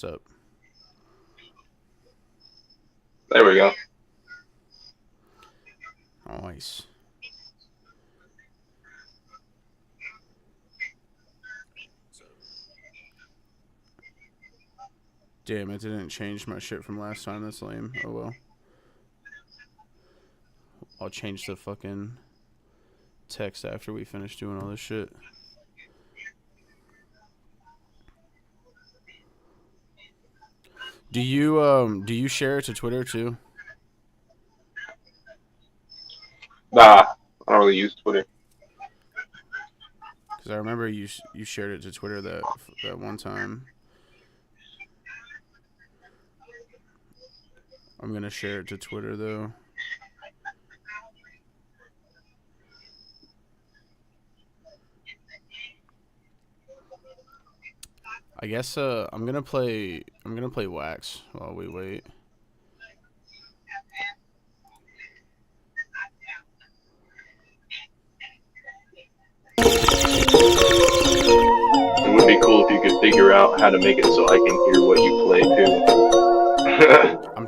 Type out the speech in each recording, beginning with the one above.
What's up? There we go. Nice. Damn, it didn't change my shit from last time. That's lame. Oh well. I'll change the fucking text after we finish doing all this shit. Do you share it to Twitter too? Nah, I don't really use Twitter. Because I remember you shared it to Twitter that one time. I'm gonna share it to Twitter though. I guess I'm gonna play Wax while we wait. It would be cool if you could figure out how to make it so I can hear what you play too.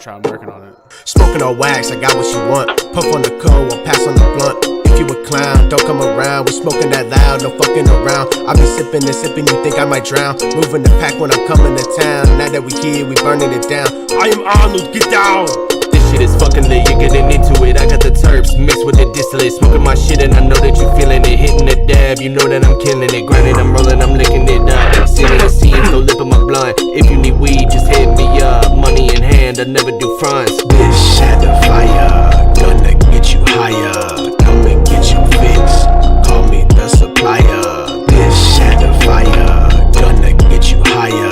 I'm working on it. Smoking on wax, I got what you want. Puff on the cold, or pass on the blunt. If you a clown, don't come around. We smoking that loud, no fucking around. I be sipping and sipping, you think I might drown. Moving the pack when I'm coming to town. Now that we here, we burning it down. I am Arnold, get down. This shit is fucking lit, you're getting into it. I got the terps mixed with the distillate. Smoking my shit and I know that you feeling it. Hitting the dab, you know that I'm killing it. Grinding, I'm rolling, I'm licking it up. Seeing the scene, so lip of my blunt. If you need weed, just hit me up. Money in hand, I never do fronts. This shadow fire, gonna get you higher. Come and get your fix, call me the supplier. This shadow fire, gonna get you higher.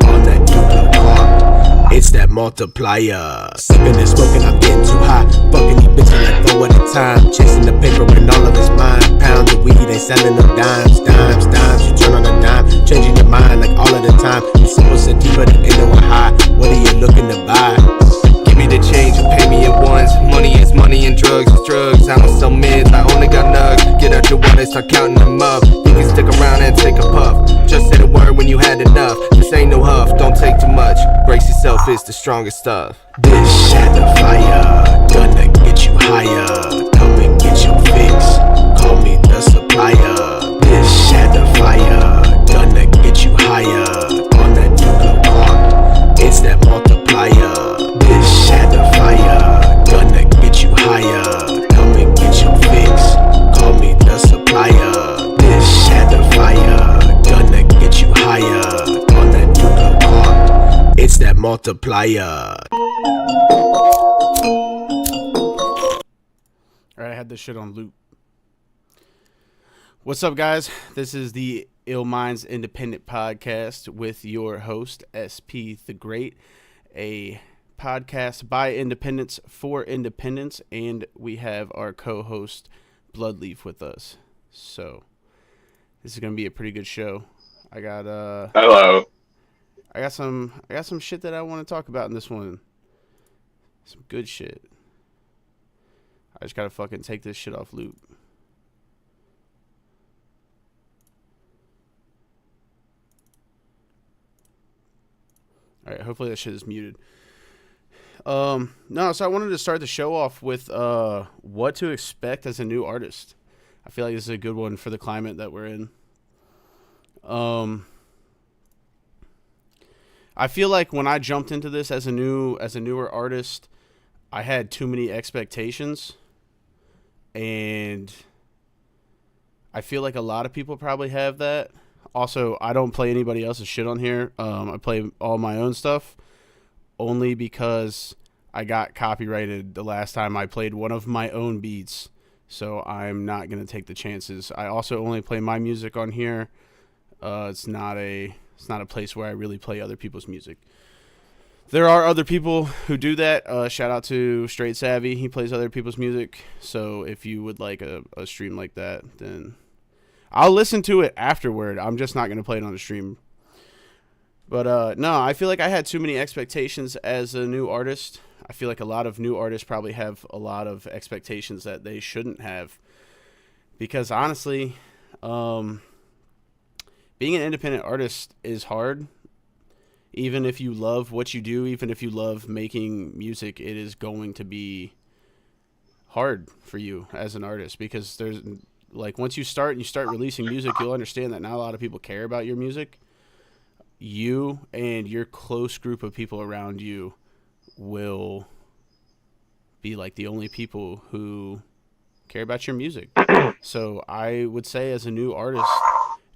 On that nuclear car, it's that multiplier. Sipping and smoking, I'm getting too high. Fucking these bitches like 4 at a time. Chasing the paper and all of it's mine. Pounds of weed, ain't selling them dimes. Dimes, dimes, you turn on a dime. Changing your mind like all of the time. You simple sativa that ain't no high. What are you looking to buy? Give me the change and pay me at once. Money is money and drugs is drugs. I don't sell mids, I only got nugs. Get out your wallet, start counting them up. You can stick around and take a puff. Just say the word when you had enough. This ain't no huff, don't take too much. Brace yourself, it's the strongest stuff. This shadow fire, gonna get you higher. Come and get your fix, call me the supplier. This shadow fire, gonna get you higher. On that nuclear car, it's that multiplier. This shadow fire, gonna get you higher. Come and get your fix, call me the supplier. This shadow fire, gonna get you higher. On that nuclear car, it's that multiplier. Alright, I had this shit on loop. What's up, guys? This is the Illminds Independent Podcast with your host, SPtheGreat, a podcast by independents for independents, and we have our co-host, Bloodleaf, with us. So, this is going to be a pretty good show. I got Hello. I got some shit that I want to talk about in this one. Some good shit. I just gotta fucking take this shit off loop. Alright, hopefully that shit is muted. So I wanted to start the show off with what to expect as a new artist. I feel like this is a good one for the climate that we're in. I feel like when I jumped into this as a newer artist, I had too many expectations, and I feel like a lot of people probably have that. Also, I don't play anybody else's shit on here. I play all my own stuff only because I got copyrighted the last time I played one of my own beats, so I'm not going to take the chances. I also only play my music on here. It's not a place where I really play other people's music. There are other people who do that. Shout out to Straight Savvy. He plays other people's music. So if you would like a stream like that, then I'll listen to it afterward. I'm just not going to play it on the stream. But no, I feel like I had too many expectations as a new artist. I feel like a lot of new artists probably have a lot of expectations that they shouldn't have. Because honestly, being an independent artist is hard. even if you love what you do, even if you love making music, it is going to be hard for you as an artist, because there's like, once you start and you start releasing music, you'll understand that not a lot of people care about your music. You and your close group of people around you will be like the only people who care about your music. So I would say, as a new artist,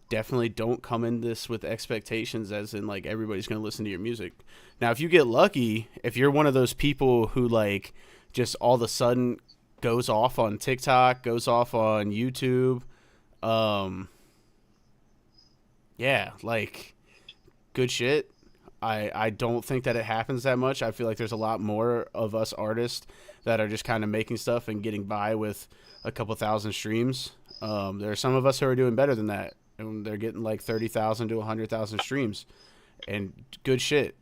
definitely don't come in this with expectations as in like everybody's going to listen to your music. Now, if you get lucky, if you're one of those people who like just all of a sudden goes off on TikTok, goes off on YouTube, yeah, like, good shit. I don't think that it happens that much. I feel like there's a lot more of us artists that are just kind of making stuff and getting by with a couple thousand streams. There are some of us who are doing better than that, and they're getting like 30,000 to 100,000 streams, and good shit.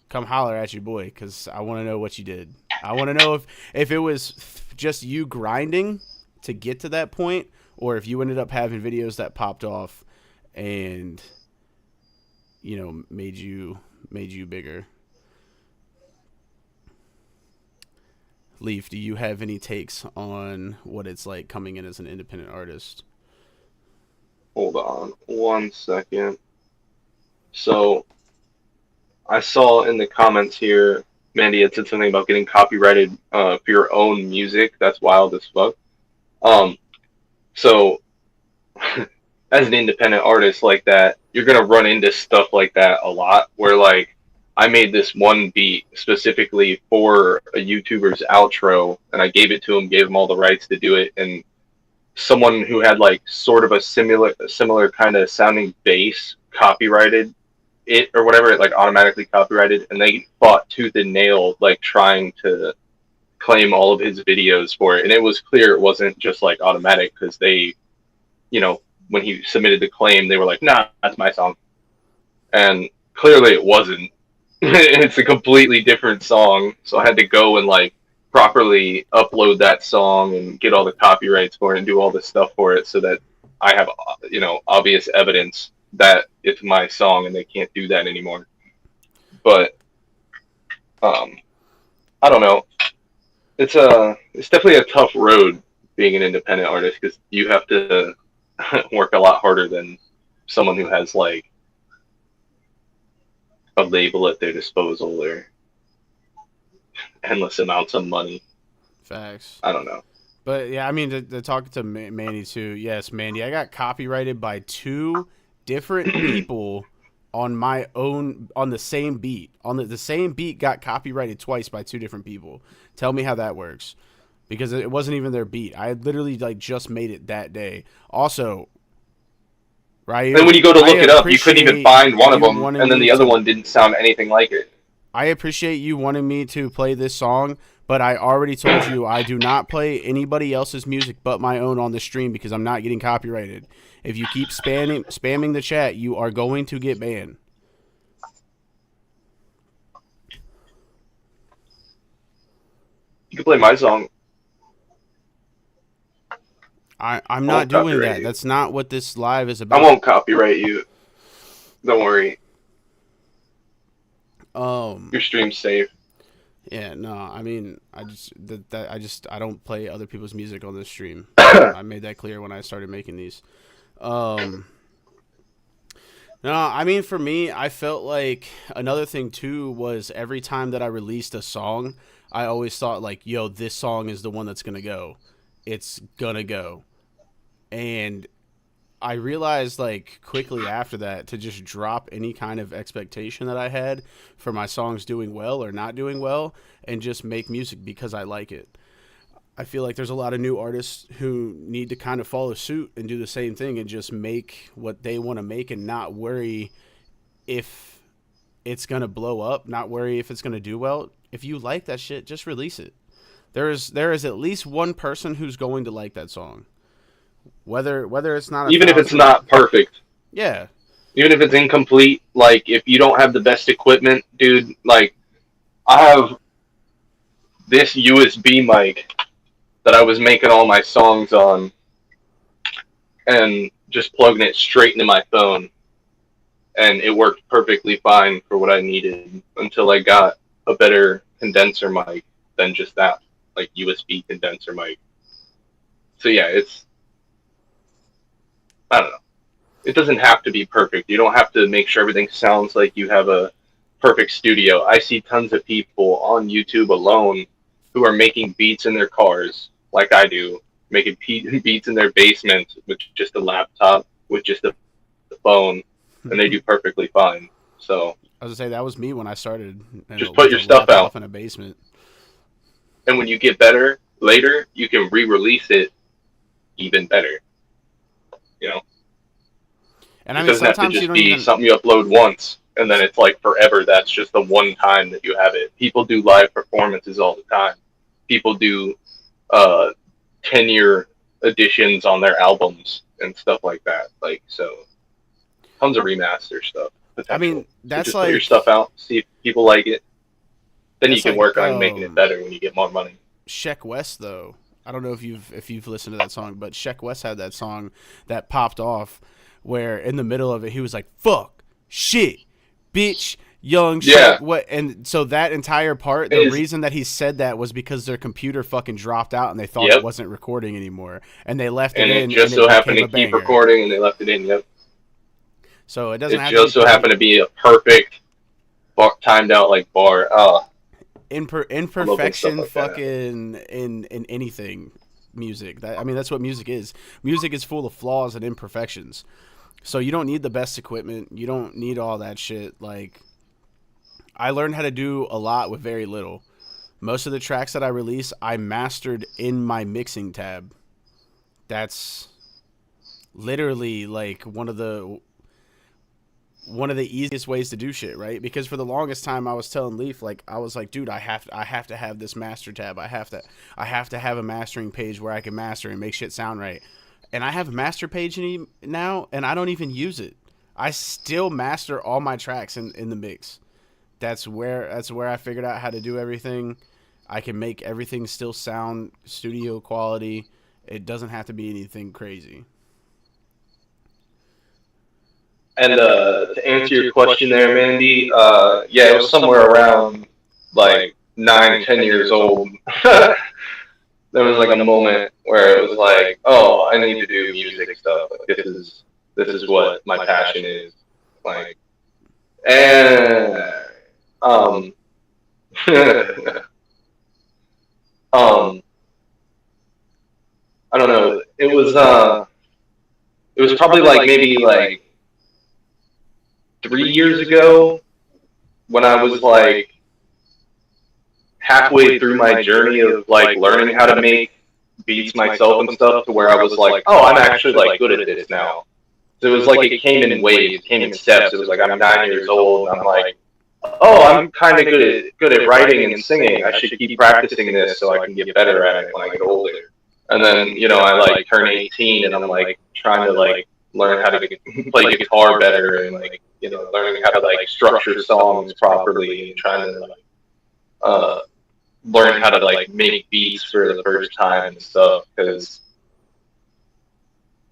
Come holler at your boy, because I want to know what you did. I want to know if it was just you grinding to get to that point, or if you ended up having videos that popped off and, you know, made you bigger. Leaf, do you have any takes on what it's like coming in as an independent artist? Hold on 1 second. So, I saw in the comments here, Mandy had said something about getting copyrighted for your own music. That's wild as fuck. So, as an independent artist like that, you're gonna run into stuff like that a lot, where like, I made this one beat specifically for a YouTuber's outro, and I gave it to him, gave him all the rights to do it, and someone who had like sort of a similar kind of sounding bass copyrighted it or whatever, it like automatically copyrighted, and they fought tooth and nail like trying to claim all of his videos for it. And it was clear it wasn't just like automatic, because they, you know, when he submitted the claim, they were like, nah, that's my song. And clearly it wasn't. It's a completely different song. So I had to go and like properly upload that song and get all the copyrights for it and do all this stuff for it, so that I have, you know, obvious evidence that it's my song, and they can't do that anymore. But I don't know. It's definitely a tough road being an independent artist, because you have to work a lot harder than someone who has like a label at their disposal or endless amounts of money. Facts. I don't know. But yeah, I mean, to talk to Mandy too. Yes, Mandy, I got copyrighted by 2 different people on my own, on the same beat. On the same beat got copyrighted twice by 2 different people. Tell me how that works. Because it wasn't even their beat. I had literally like just made it that day. Also, right? And when you go to look it up, you couldn't even find one of them, and then the other one didn't sound anything like it. I appreciate you wanting me to play this song, but I already told you I do not play anybody else's music but my own on the stream, because I'm not getting copyrighted. If you keep spamming the chat, you are going to get banned. You can play my song. I'm not doing that. That's not what this live is about. I won't copyright you. Don't worry. Your stream's safe. Yeah, no, I mean, I don't play other people's music on this stream. I made that clear when I started making these. No, I mean, for me, I felt like another thing too was every time that I released a song, I always thought like, yo, this song is the one that's gonna go. It's gonna go. And I realized like quickly after that to just drop any kind of expectation that I had for my songs doing well or not doing well, and just make music because I like it. I feel like there's a lot of new artists who need to kind of follow suit and do the same thing and just make what they want to make, and not worry if it's going to blow up, not worry if it's going to do well. If you like that shit, just release it. There is at least one person who's going to like that song. Whether it's not even if it's not perfect. Yeah. Even if it's incomplete, like if you don't have the best equipment, dude, like I have this USB mic that I was making all my songs on and just plugging it straight into my phone. and it worked perfectly fine for what I needed until I got a better condenser mic than just that, like USB condenser mic. So yeah, I don't know. It doesn't have to be perfect. You don't have to make sure everything sounds like you have a perfect studio. I see tons of people on YouTube alone who are making beats in their cars, like I do, making beats in their basement with just a laptop, with just a phone, and they do perfectly fine. So I was gonna say that was me when I started. Just put your stuff out in a basement. And when you get better later, you can re-release it even better. You know, and I it mean, doesn't have to sometimes just you don't be even... something you upload once and then it's like forever. That's just the one time that you have it. People do live performances all the time. People do 10-year editions on their albums and stuff like that. Like, so tons of remaster stuff. I mean, that's so just like... put your stuff out, see if people like it. Then you can like, work on making it better when you get more money. Sheck West, though, I don't know if you've listened to that song, but Sheck West had that song that popped off where in the middle of it he was like, "Fuck, shit, bitch, young shit." Yeah. What? And so that entire part, the reason that he said that was because their computer fucking dropped out and they thought it wasn't recording anymore, and they left it in. And it just so happened to keep recording, and they left it in. Yep. So it doesn't. It just so happened to be a perfect timed out like bar. Imperfection, like fucking in anything, music. I mean, that's what music is. Music is full of flaws and imperfections. So you don't need the best equipment. You don't need all that shit. Like, I learned how to do a lot with very little. Most of the tracks that I release, I mastered in my mixing tab. That's literally like one of the easiest ways to do shit, right? Because for the longest time I was telling Leaf, like, I was like, dude, I have to have this master tab. I have to have a mastering page where I can master and make shit sound right. And I have a master page now, and I don't even use it. I still master all my tracks in the mix. That's where I figured out how to do everything. I can make everything still sound studio quality. It doesn't have to be anything crazy. And to answer your question there, Mandy, yeah, it was somewhere around like 9, 10 years old. There was like a moment where it was like, oh, I need to do music stuff. Like, this is what my passion is. Like, and I don't know. It was probably like maybe like 3 years ago when I was like halfway through my journey of like learning how to make beats myself and stuff, to where I was like, oh, I'm actually like good at this now. So it was like it came in waves, it came in steps. It was like I'm 9 years old and I'm like, oh, I'm kind of good at writing and singing. I should keep practicing this so I can get better at it when I get older. And then, you know, I like turn 18 and I'm like trying to like learn how to play guitar better and like, you know, learning how to like structure songs properly and trying to like learn how to like make beats for the first time and stuff, because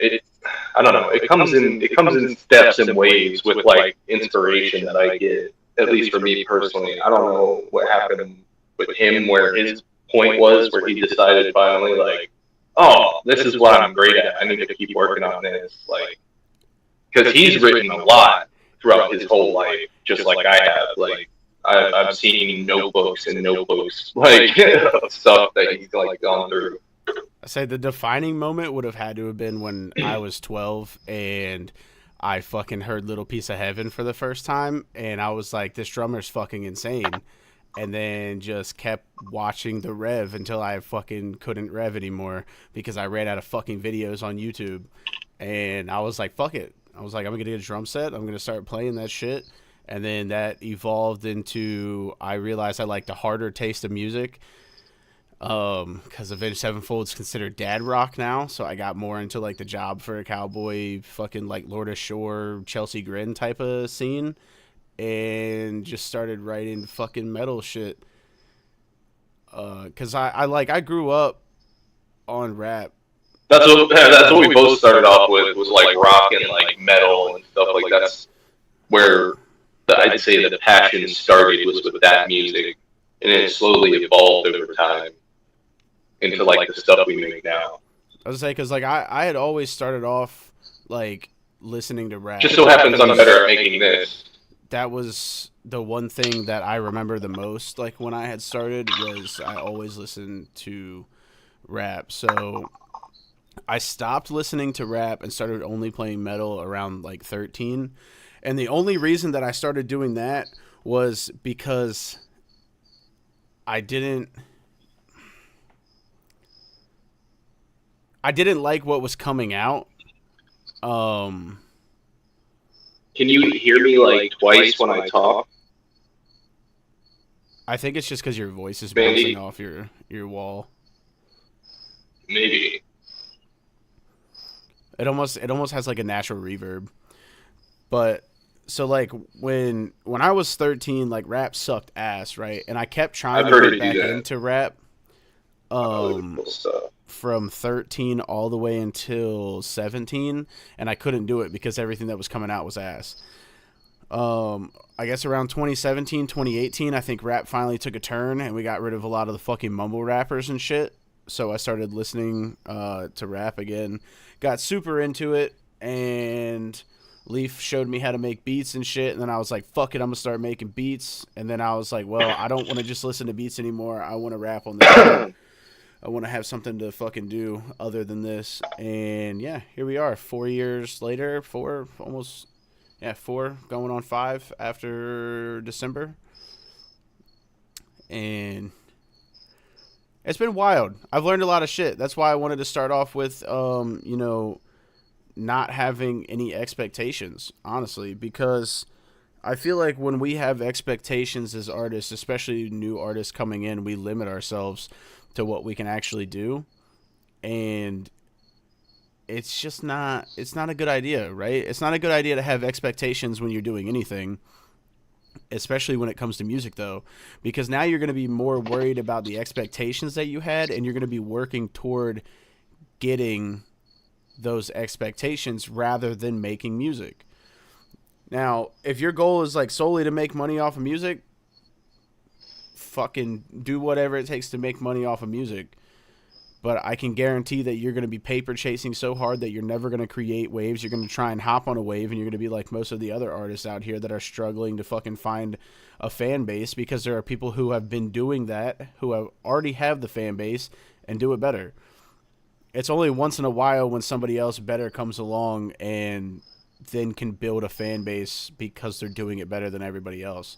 I don't know, it comes in steps and waves with like inspiration that I get, at least for me personally. I don't know what happened with him, where his point was, where he decided finally like, oh, this is what I'm great at, I need to keep working on this, like, because he's written a lot throughout his whole life, just like I have. Like, I've seen notebooks and notebooks, like, stuff that he's like gone through. I say the defining moment would have had to have been when I was 12 and I fucking heard Little Piece of Heaven for the first time, and I was like, this drummer's fucking insane. And then just kept watching the rev until I fucking couldn't rev anymore because I ran out of fucking videos on YouTube. And I was like, fuck it. I was like, I'm going to get a drum set. I'm going to start playing that shit. And then that evolved into, I realized I liked a harder taste of music. Because Avenged Sevenfold is considered dad rock now. So I got more into like the Job for a Cowboy, fucking like Lord of Shore, Chelsea Grin type of scene. And just started writing fucking metal shit. Because I grew up on rap. That's what we both started off with, was like rock and like metal and stuff like that. where I'd say the passion started was with that music, and it slowly evolved over time into like the stuff we make now. I was say because like I had always started off like listening to rap. Just so happens I'm better at making this. That was the one thing that I remember the most. Like when I had started, was I always listened to rap. So I stopped listening to rap and started only playing metal around like 13. And the only reason that I started doing that was because I didn't like what was coming out. Can you hear me like twice when I talk? I think it's just because your voice is bouncing off your wall. Maybe. It almost has like a natural reverb. But so like when I was 13, like rap sucked ass, right? And I kept trying to get back into rap. From 13 all the way until 17, and I couldn't do it because everything that was coming out was ass. I guess around 2017, 2018, I think rap finally took a turn, and we got rid of a lot of the fucking mumble rappers and shit. So I started listening to rap again, got super into it, and Leaf showed me how to make beats and shit, and then I was like, fuck it, I'm gonna start making beats. And then I was like, well, I don't want to just listen to beats anymore, I want to rap on this. I want to have something to fucking do other than this. And yeah, here we are 4 years later, 4 going on 5 after December. And it's been wild. I've learned a lot of shit. That's why I wanted to start off with, not having any expectations, honestly, because I feel like when we have expectations as artists, especially new artists coming in, we limit ourselves to what we can actually do, and it's just not a good idea, right? It's not a good idea to have expectations when you're doing anything, especially when it comes to music, though, because now you're going to be more worried about the expectations that you had, and you're going to be working toward getting those expectations rather than making music. Now, if your goal is like solely to make money off of music, fucking do whatever it takes to make money off of music. But I can guarantee that you're going to be paper chasing so hard that you're never going to create waves. You're going to try and hop on a wave, and you're going to be like most of the other artists out here that are struggling to fucking find a fan base, because there are people who have been doing that, who have already have the fan base and do it better. It's only once in a while when somebody else better comes along and then can build a fan base because they're doing it better than everybody else.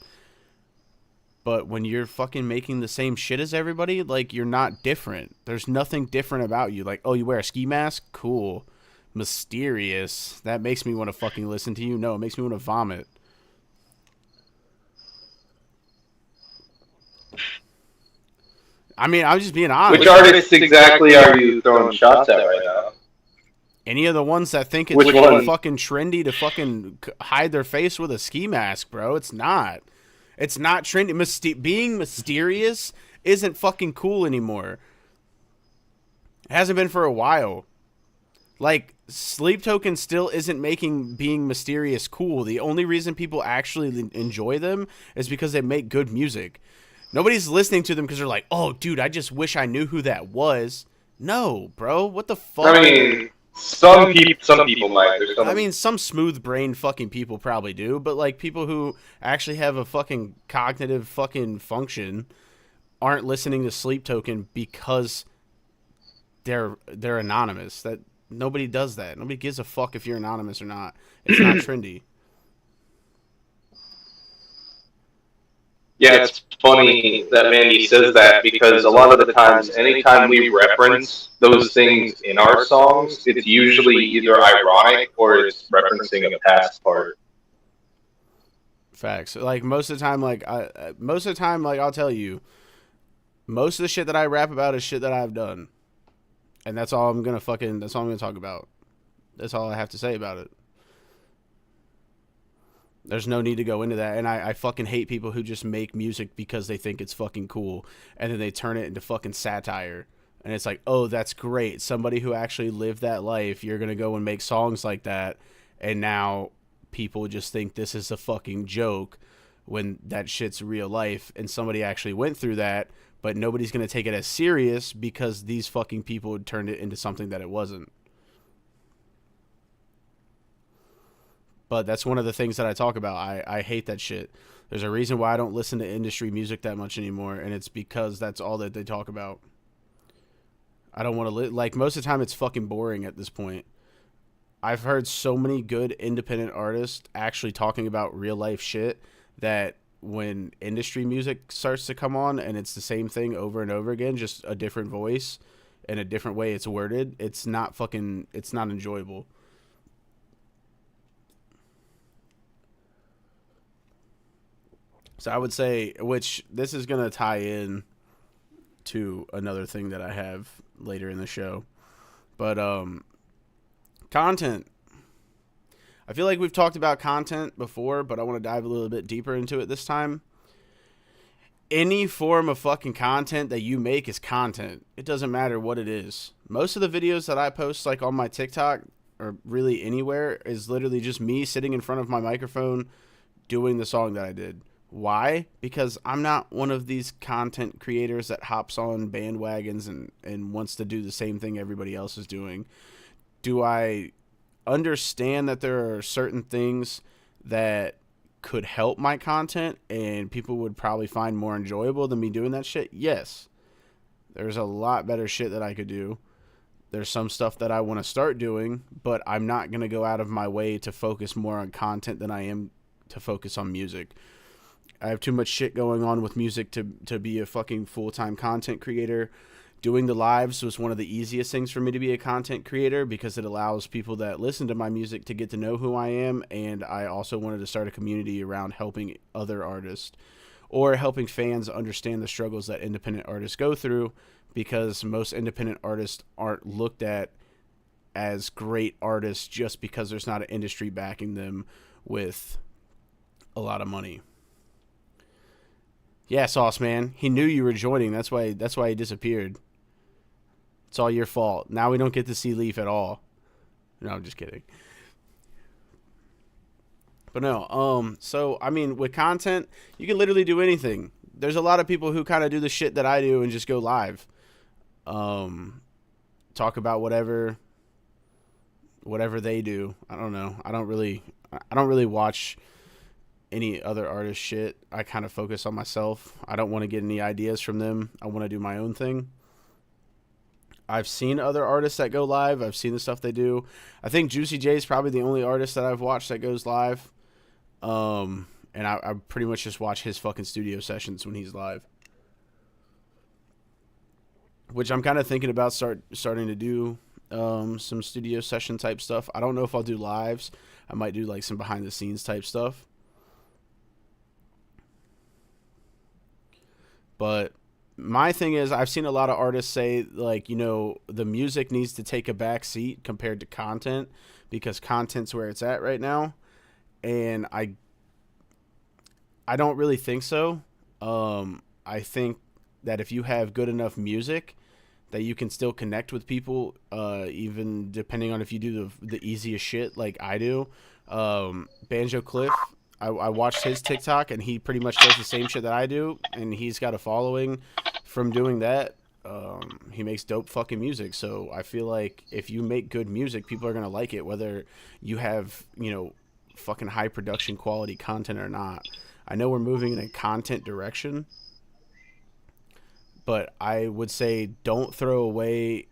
But when you're fucking making the same shit as everybody, like, you're not different. There's nothing different about you. Like, oh, you wear a ski mask? Cool. Mysterious. That makes me want to fucking listen to you. No, it makes me want to vomit. I mean, I'm just being honest. Which artists exactly are you throwing shots at right now? Any of the ones that think it's fucking trendy to fucking hide their face with a ski mask, bro. It's not. It's not trendy. Being mysterious isn't fucking cool anymore. It hasn't been for a while. Like, Sleep Token still isn't making being mysterious cool. The only reason people actually enjoy them is because they make good music. Nobody's listening to them because they're like, oh, dude, I just wish I knew who that was. No, bro. What the fuck? I mean, some people might. I mean, some smooth-brained fucking people probably do, but, like, people who actually have a fucking cognitive fucking function aren't listening to Sleep Token because they're anonymous. That nobody does that. Nobody gives a fuck if you're anonymous or not. It's not trendy. Yeah, it's funny that Mandy says that, because a lot of the times, anytime we reference those things in our songs, it's usually either ironic or it's referencing a past part. Facts. Like, most of the time, I'll tell you, most of the shit that I rap about is shit that I've done. And that's all I'm gonna talk about. That's all I have to say about it. There's no need to go into that. And I fucking hate people who just make music because they think it's fucking cool, and then they turn it into fucking satire. And it's like, oh, that's great. Somebody who actually lived that life, you're going to go and make songs like that, and now people just think this is a fucking joke when that shit's real life and somebody actually went through that, but nobody's going to take it as serious because these fucking people turned it into something that it wasn't. But that's one of the things that I talk about. I hate that shit. There's a reason why I don't listen to industry music that much anymore, and it's because that's all that they talk about. I don't want to like, most of the time it's fucking boring at this point. I've heard so many good independent artists actually talking about real life shit that when industry music starts to come on and it's the same thing over and over again, just a different voice and a different way it's worded, it's not enjoyable. So I would say, which this is going to tie in to another thing that I have later in the show, but content. I feel like we've talked about content before, but I want to dive a little bit deeper into it this time. Any form of fucking content that you make is content. It doesn't matter what it is. Most of the videos that I post, like on my TikTok or really anywhere, is literally just me sitting in front of my microphone doing the song that I did. Why? Because I'm not one of these content creators that hops on bandwagons and wants to do the same thing everybody else is doing. Do I understand that there are certain things that could help my content and people would probably find more enjoyable than me doing that shit? Yes. There's a lot better shit that I could do. There's some stuff that I want to start doing, but I'm not going to go out of my way to focus more on content than I am to focus on music. I have too much shit going on with music to be a fucking full-time content creator. Doing the lives was one of the easiest things for me to be a content creator because it allows people that listen to my music to get to know who I am, and I also wanted to start a community around helping other artists or helping fans understand the struggles that independent artists go through, because most independent artists aren't looked at as great artists just because there's not an industry backing them with a lot of money. Yeah, Sauce Man. He knew you were joining. That's why he disappeared. It's all your fault. Now we don't get to see Leaf at all. No, I'm just kidding. But no, so I mean, with content, you can literally do anything. There's a lot of people who kind of do the shit that I do and just go live. Talk about whatever they do. I don't know. I don't really watch any other artist shit. I kind of focus on myself. I don't want to get any ideas from them. I want to do my own thing. I've seen other artists that go live. I've seen the stuff they do. I think Juicy J is probably the only artist that I've watched that goes live. And I pretty much just watch his fucking studio sessions when he's live. Which I'm kind of thinking about starting to do some studio session type stuff. I don't know if I'll do lives. I might do like some behind the scenes type stuff. But my thing is, I've seen a lot of artists say, like, you know, the music needs to take a back seat compared to content because content's where it's at right now. And I don't really think so. I think that if you have good enough music that you can still connect with people, even depending on if you do the easiest shit like I do. Banjo Cliff, I watched his TikTok, and he pretty much does the same shit that I do, and he's got a following from doing that. He makes dope fucking music, so I feel like if you make good music, people are going to like it, whether you have, you know, fucking high production quality content or not. I know we're moving in a content direction, but I would say don't throw away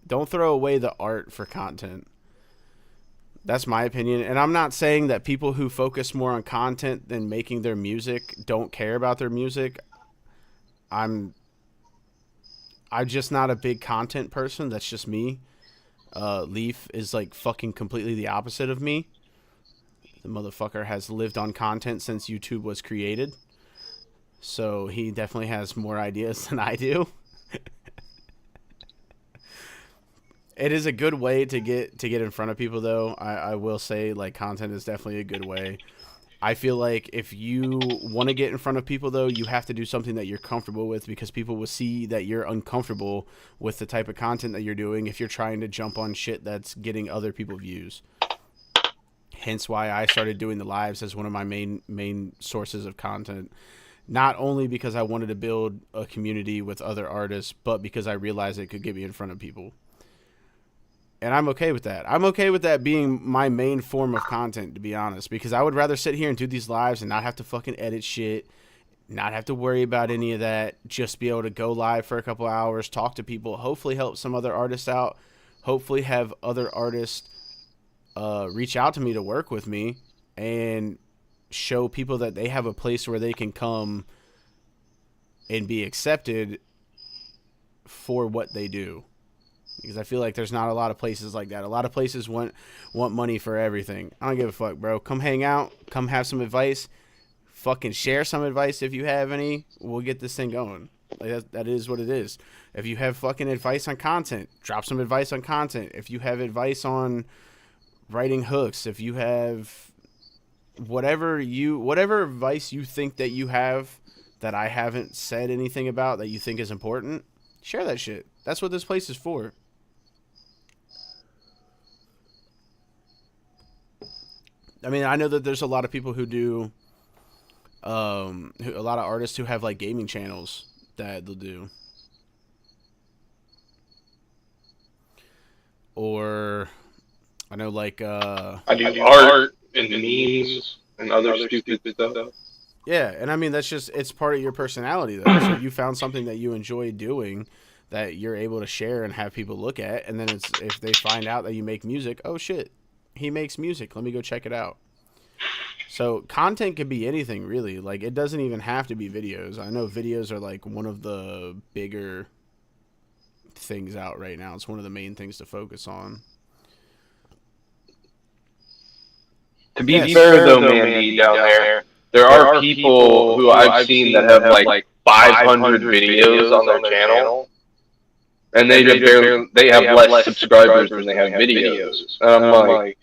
the art for content. That's my opinion. And I'm not saying that people who focus more on content than making their music don't care about their music. I'm just not a big content person. That's just me. Leaf is like fucking completely the opposite of me. The motherfucker has lived on content since YouTube was created. So he definitely has more ideas than I do. It is a good way to get in front of people, though. I will say, like, content is definitely a good way. I feel like if you want to get in front of people, though, you have to do something that you're comfortable with, because people will see that you're uncomfortable with the type of content that you're doing if you're trying to jump on shit that's getting other people views. hence why I started doing the lives as one of my main sources of content. Not only because I wanted to build a community with other artists, but because I realized it could get me in front of people. And I'm okay with that. I'm okay with that being my main form of content, to be honest, because I would rather sit here and do these lives and not have to fucking edit shit, not have to worry about any of that, just be able to go live for a couple hours, talk to people, hopefully help some other artists out, hopefully have other artists reach out to me to work with me, and show people that they have a place where they can come and be accepted for what they do. Because I feel like there's not a lot of places like that. A lot of places want money for everything. I don't give a fuck, bro. Come hang out. Come have some advice. Fucking share some advice if you have any. We'll get this thing going. Like that is what it is. If you have fucking advice on content, drop some advice on content. If you have advice on writing hooks, if you have whatever advice you think that you have that I haven't said anything about that you think is important, share that shit. That's what this place is for. I mean, I know that there's a lot of people who do, a lot of artists who have like gaming channels that they'll do. Or I know like I do art and memes and other stupid stuff. Yeah, and I mean it's part of your personality though. So you found something that you enjoy doing that you're able to share and have people look at, and then it's if they find out that you make music, oh shit, he makes music, let me go check it out. So content can be anything really. Like it doesn't even have to be videos. I know videos are like one of the bigger things out right now. It's one of the main things to focus on. To be fair though, Mandy, down there are people who I've seen that have like 500 videos on their channel, and they have less subscribers than they have videos. And I'm like,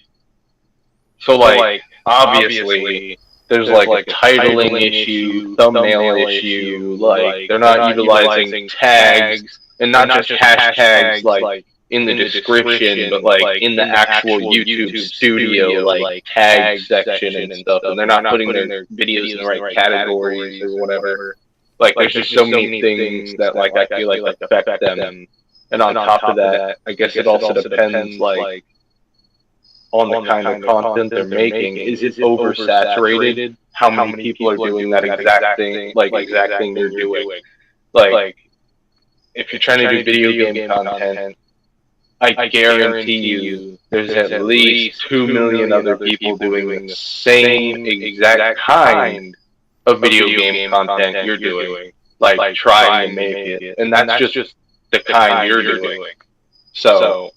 so like obviously there's like a titling issue, thumbnail issue, like they're not utilizing tags and not just hashtags like in the description, but like in the actual YouTube studio like tag section and stuff, and they're not putting their videos in the right categories or whatever. Like there's just so many things that like I feel like affect them. And on top of that, I guess it also depends like on the kind of content they're making. Is it oversaturated? How many people are doing that exact thing they're doing? Like if you're trying to do video game content, I guarantee you there's at least 2 million other people doing the same exact kind of video game content you're doing, like trying to make it. And that's just the kind you're doing. So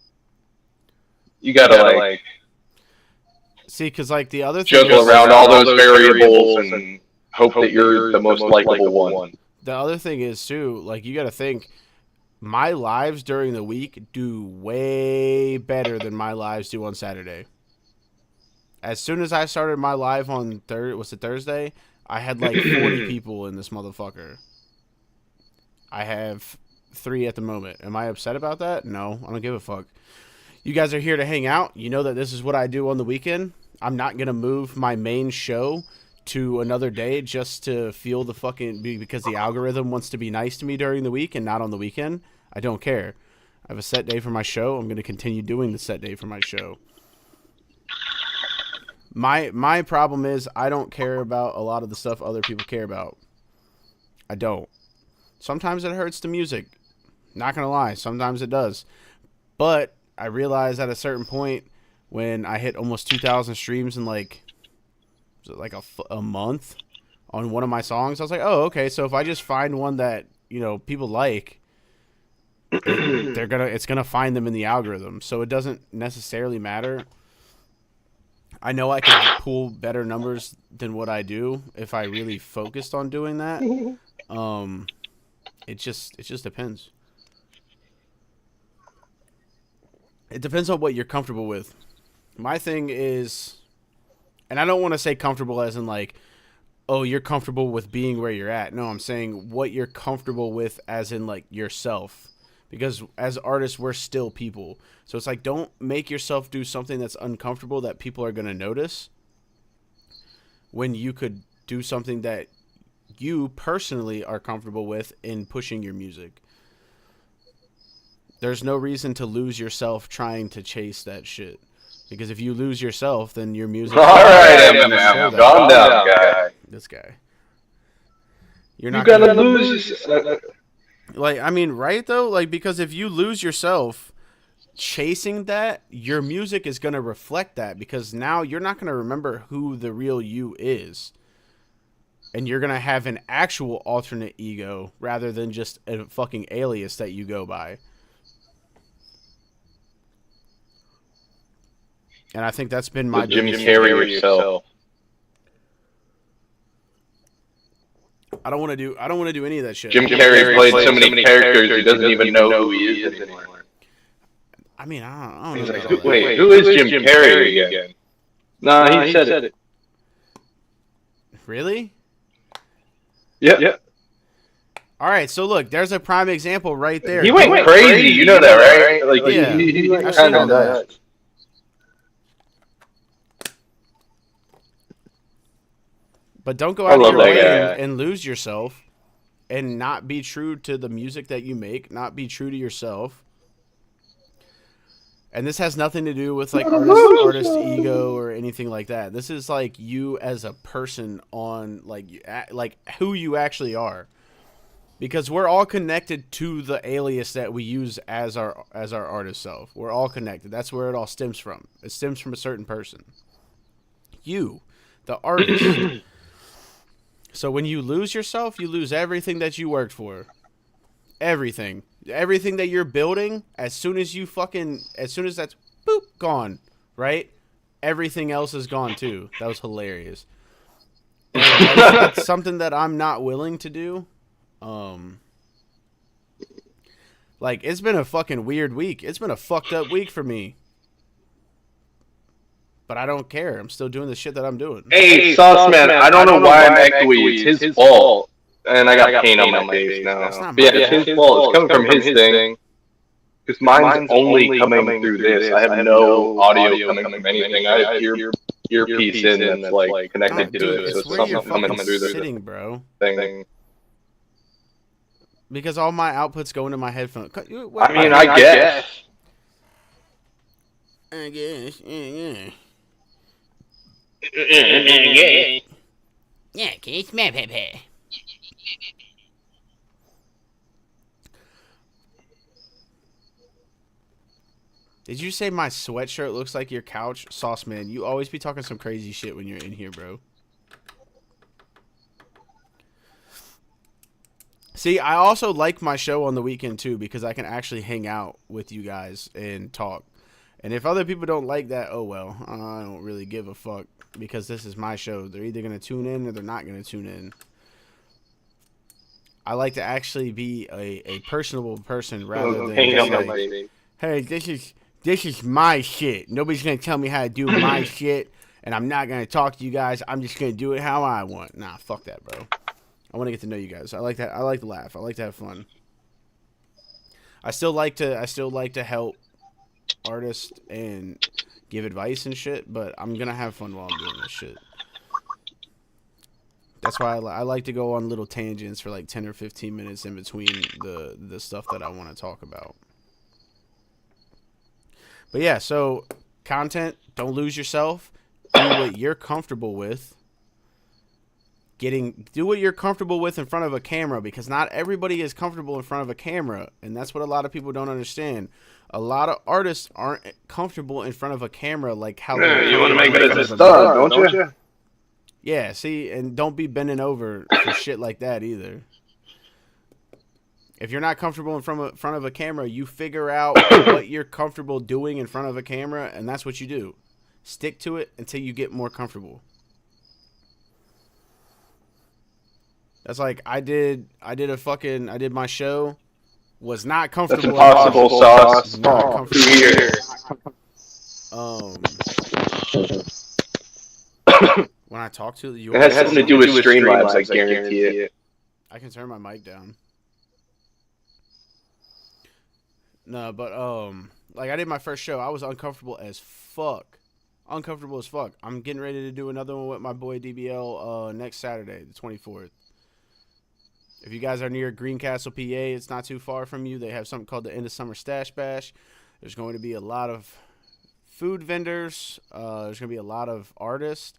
you gotta like see, because like the other thing juggle around all those variables and hope that you're the most likable one. The other thing is too, like you gotta think, my lives during the week do way better than my lives do on Saturday. As soon as I started my live on Thursday, I had like 40 people in this motherfucker. I have 3 at the moment. Am I upset about that? No, I don't give a fuck. You guys are here to hang out. You know that this is what I do on the weekend. I'm not going to move my main show to another day just to feel the fucking, because the algorithm wants to be nice to me during the week and not on the weekend. I don't care. I have a set day for my show. I'm going to continue doing the set day for my show. My problem is I don't care about a lot of the stuff other people care about. I don't. Sometimes it hurts the music. Not going to lie. Sometimes it does. But I realized at a certain point when I hit almost 2,000 streams in like a month on one of my songs, I was like, oh, okay. So if I just find one that, people like, it's going to find them in the algorithm. So it doesn't necessarily matter. I know I can pull better numbers than what I do if I really focused on doing that. It just depends. It depends on what you're comfortable with. My thing is, and I don't want to say comfortable as in like, oh, you're comfortable with being where you're at. No, I'm saying what you're comfortable with as in like yourself. Because as artists, we're still people. So it's like, don't make yourself do something that's uncomfortable that people are going to notice when you could do something that you personally are comfortable with in pushing your music. There's no reason to lose yourself trying to chase that shit. Because if you lose yourself, then your music... All right, Eminem, calm down, guy. This guy. You gotta lose yourself. Like, I mean, right, though? Like, because if you lose yourself chasing that, your music is going to reflect that. Because now you're not going to remember who the real you is. And you're going to have an actual alternate ego rather than just a fucking alias that you go by. And I think that's been my... Jim Carrey yourself. I don't want to do any of that shit. Jim Carrey's played so many characters he doesn't even know who he is anymore. I mean, I don't know. Like, wait, who is Jim Carrey again? Nah, he said it. Really? Yeah. All right, so look, there's a prime example right there. He went crazy, you know that, right? Like, yeah, he I've seen all that. But don't go out of your way and lose yourself and not be true to the music that you make, not be true to yourself. And this has nothing to do with like artist ego or anything like that. This is like you as a person on like who you actually are. Because we're all connected to the alias that we use as our artist self. We're all connected. That's where it all stems from. It stems from a certain person. You, the artist. So when you lose yourself, you lose everything that you worked for. Everything. Everything that you're building, as soon as that's boop, gone, right? Everything else is gone too. That was hilarious. That's something that I'm not willing to do. Like, it's been a fucking weird week. It's been a fucked up week for me. But I don't care. I'm still doing the shit that I'm doing. Hey, Sauce Man, I don't know why I'm echoey. It's his fault. And I got paint on my face now. Yeah, it's his fault. It's coming from his thing. Because mine's only coming through this. I have no audio coming from anything. I have earpiece in that's like connected to it. So it's something coming through sitting, bro. Thing. Because all my outputs go into my headphones. I mean, I guess. Yeah. Yeah, kiss me, baby. Did you say my sweatshirt looks like your couch? Sauce Man, you always be talking some crazy shit when you're in here, bro. See, I also like my show on the weekend, too, because I can actually hang out with you guys and talk. And if other people don't like that, oh well. I don't really give a fuck because this is my show. They're either going to tune in or they're not going to tune in. I like to actually be a personable person rather than just like, hey, this is my shit. Nobody's going to tell me how to do my shit, and I'm not going to talk to you guys. I'm just going to do it how I want. Nah, fuck that, bro. I want to get to know you guys. I like that. I like to laugh. I like to have fun. I still like to help artists and give advice and shit, but I'm gonna have fun while I'm doing this shit. That's why I like to go on little tangents for like 10 or 15 minutes in between the stuff that I want to talk about. But yeah, so content, don't lose yourself. Do what you're comfortable with. Do what you're comfortable with in front of a camera, because not everybody is comfortable in front of a camera, and that's what a lot of people don't understand. A lot of artists aren't comfortable in front of a camera like how you want to make it as a star, don't you? Yeah, see, and don't be bending over for shit like that either. If you're not comfortable in front of a camera, you figure out what you're comfortable doing in front of a camera, and that's what you do. Stick to it until you get more comfortable. That's like I did my show, was not comfortable. That's impossible, Sauce. Not comfortable. Here. When I talk to you, it has something to do with Streamlabs, I guarantee it. I can turn my mic down. No, but like I did my first show. I was uncomfortable as fuck. Uncomfortable as fuck. I'm getting ready to do another one with my boy DBL next Saturday, the 24th. If you guys are near Greencastle, PA, it's not too far from you. They have something called the End of Summer Stash Bash. There's going to be a lot of food vendors. There's going to be a lot of artists.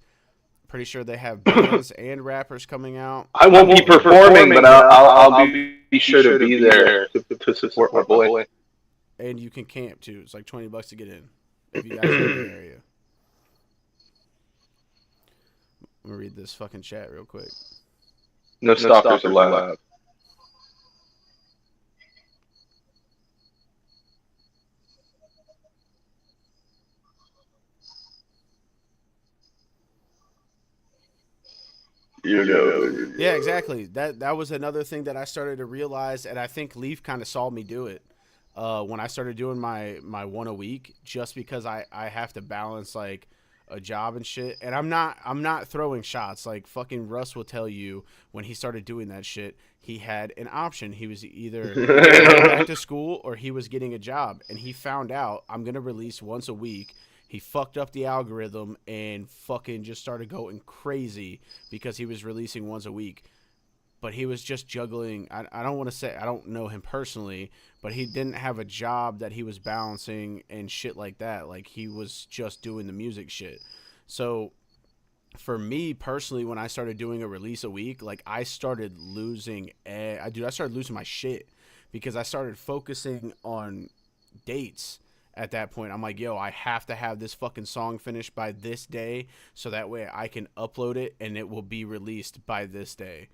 Pretty sure they have bands and rappers coming out. I won't be performing, but I'll be sure to be there to support my boy. And you can camp too. It's like $20 to get in if you guys are in the area. I'm gonna read this fucking chat real quick. No stalkers allowed. Yeah, exactly. That was another thing that I started to realize, and I think Leaf kind of saw me do it when I started doing my one a week, just because I have to balance like a job and shit. And I'm not throwing shots. Like fucking Russ will tell you when he started doing that shit, he had an option. He was either going back to school or he was getting a job, and he found out I'm gonna release once a week. He fucked up the algorithm and fucking just started going crazy because he was releasing once a week. But he was just juggling. I don't want to say, I don't know him personally, but he didn't have a job that he was balancing and shit like that. Like he was just doing the music shit. So for me personally, when I started doing a release a week, like I started losing, I started losing my shit because I started focusing on dates. At that point, I'm like, yo, I have to have this fucking song finished by this day so that way I can upload it and it will be released by this day.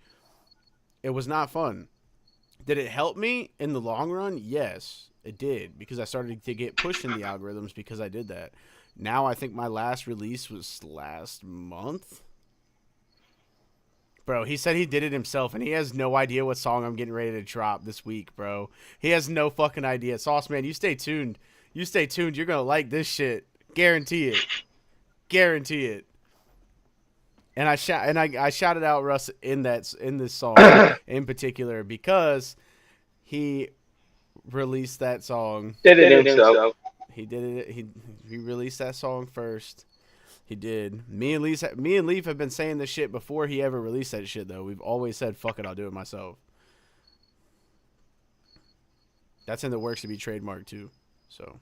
It was not fun. Did it help me in the long run? Yes, it did, because I started to get pushed in the algorithms because I did that. Now I think my last release was last month. Bro, he said he did it himself, and he has no idea what song I'm getting ready to drop this week, bro. He has no fucking idea. Sauce Man, you stay tuned. You stay tuned. You're going to like this shit. Guarantee it. Guarantee it. And I shouted out Russ in this song in particular because he released that song. Did it himself. He did it. He released that song first. He did. Me and Leaf have been saying this shit before he ever released that shit, though. We've always said, fuck it, I'll do it myself. That's in the works to be trademarked, too. So,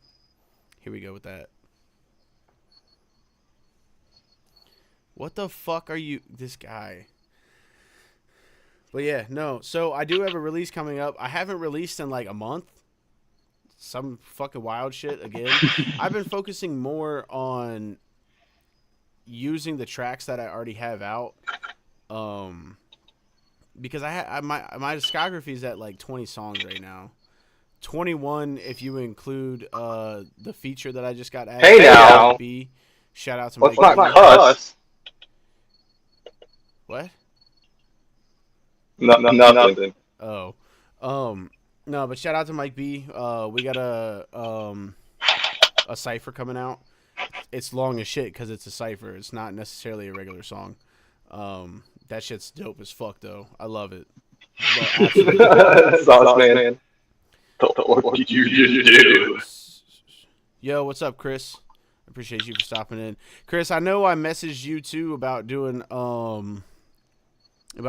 here we go with that. What the fuck are you... This guy. But yeah, no. So, I do have a release coming up. I haven't released in like a month. Some fucking wild shit again. I've been focusing more on using the tracks that I already have out. Because my discography is at like 20 songs right now. 21 if you include the feature that I just got added. Hey now. Mike B. Shout out to What's Mike not B. us? What? Nothing. Oh. No, but shout out to Mike B. We got a cipher coming out. It's long as shit because it's a cipher. It's not necessarily a regular song. That shit's dope as fuck though. I love it. Sauce man. What did you do? Yo, what's up, Chris? Appreciate you for stopping in. Chris, I know I messaged you too about doing about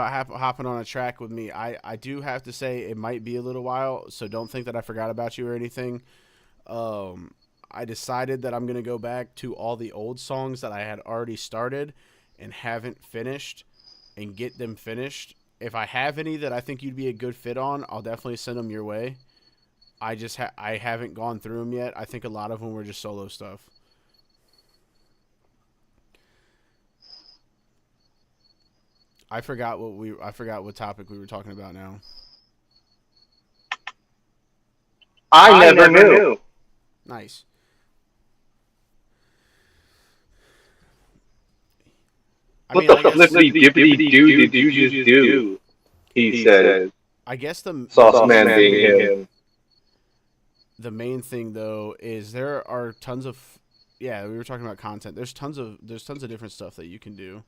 hopping on a track with me. I do have to say it might be a little while, so don't think that I forgot about you or anything. I decided that I'm going to go back to all the old songs that I had already started and haven't finished and get them finished. If I have any that I think you'd be a good fit on, I'll definitely send them your way. I haven't gone through them yet. I think a lot of them were just solo stuff. I forgot what topic we were talking about now. I never knew. Nice. What the flippity dippity do did you just do? He said. I guess the Sauce man being him. The main thing though is there are tons of we were talking about content. There's tons of different stuff that you can do.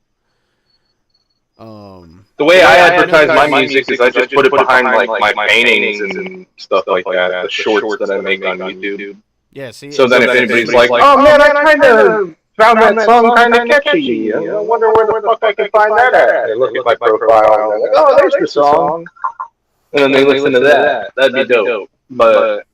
The way I advertise my music is I just put it behind like my paintings and stuff like that, the shorts that I make on YouTube. Yeah, see. So then if anybody's like, oh man, I kind of found that song kind of catchy. I wonder where the fuck I can find that at. They look at my profile and they're like, oh, there's the song. And then they listen to that. That'd be dope. But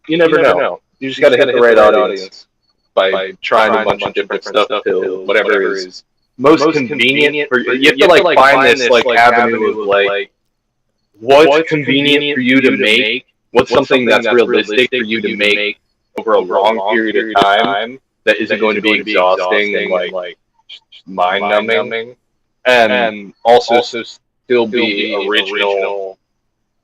you never know. You just got to hit the right audience by trying a bunch of different stuff till whatever is most convenient for you. You have to like find this like avenue of like what's convenient for you to make, what's something that's realistic for you to make over a long period of time that isn't going to be exhausting and like mind numbing, and also still be original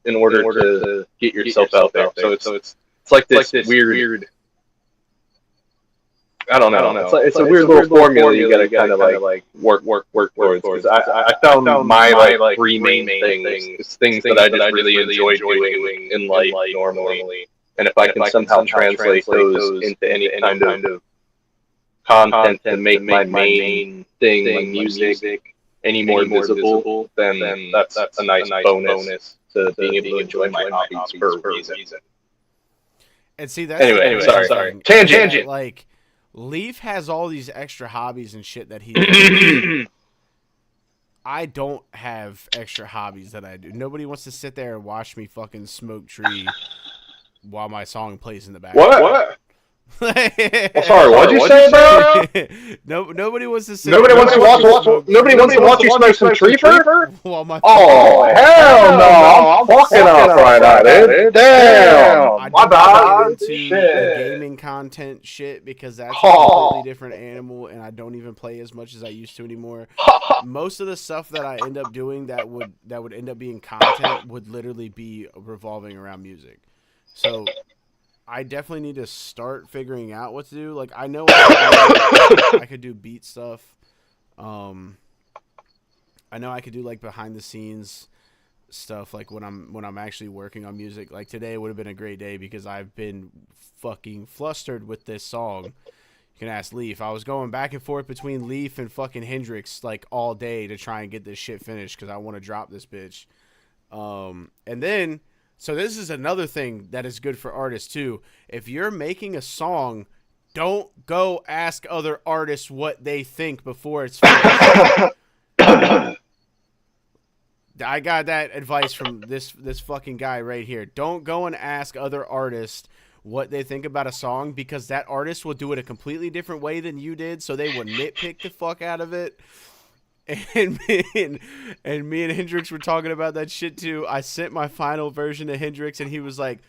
in order to get yourself out there. So it's like this weird. I don't know. It's a weird little formula you gotta kind of like work towards. Because I found my like three main things, things that I just really enjoy doing in life normally. And if I can somehow translate those into any kind of content to make my main thing, like music, any more visible, then that's a nice bonus to being able to enjoy my hobbies for a reason. And see, that's anyway, sorry. Tangent. Like, Leaf has all these extra hobbies and shit that he does. I don't have extra hobbies that I do. Nobody wants to sit there and watch me fucking smoke tree while my song plays in the background. What? Sorry, what'd you say, bro? Nobody wants to sit. Nobody wants to watch you smoke some tree fur? While my hell no! I'm fucking up right now, dude. Damn, my bad. Into the gaming content shit because that's a completely different animal, and I don't even play as much as I used to anymore. Most of the stuff that I end up doing that would end up being content would literally be revolving around music. So I definitely need to start figuring out what to do. Like, I know I could do beat stuff. I know I could do like behind the scenes stuff, like when I'm actually working on music. Like today would have been a great day because I've been fucking flustered with this song. You can ask Leaf. I was going back and forth between Leaf and fucking Hendrix like all day to try and get this shit finished because I want to drop this bitch. And then. So this is another thing that is good for artists too. If you're making a song, don't go ask other artists what they think before it's finished. I got that advice from this fucking guy right here. Don't go and ask other artists what they think about a song because that artist will do it a completely different way than you did, so they will nitpick the fuck out of it. And me and Hendrix were talking about that shit too. I sent my final version to Hendrix and he was like,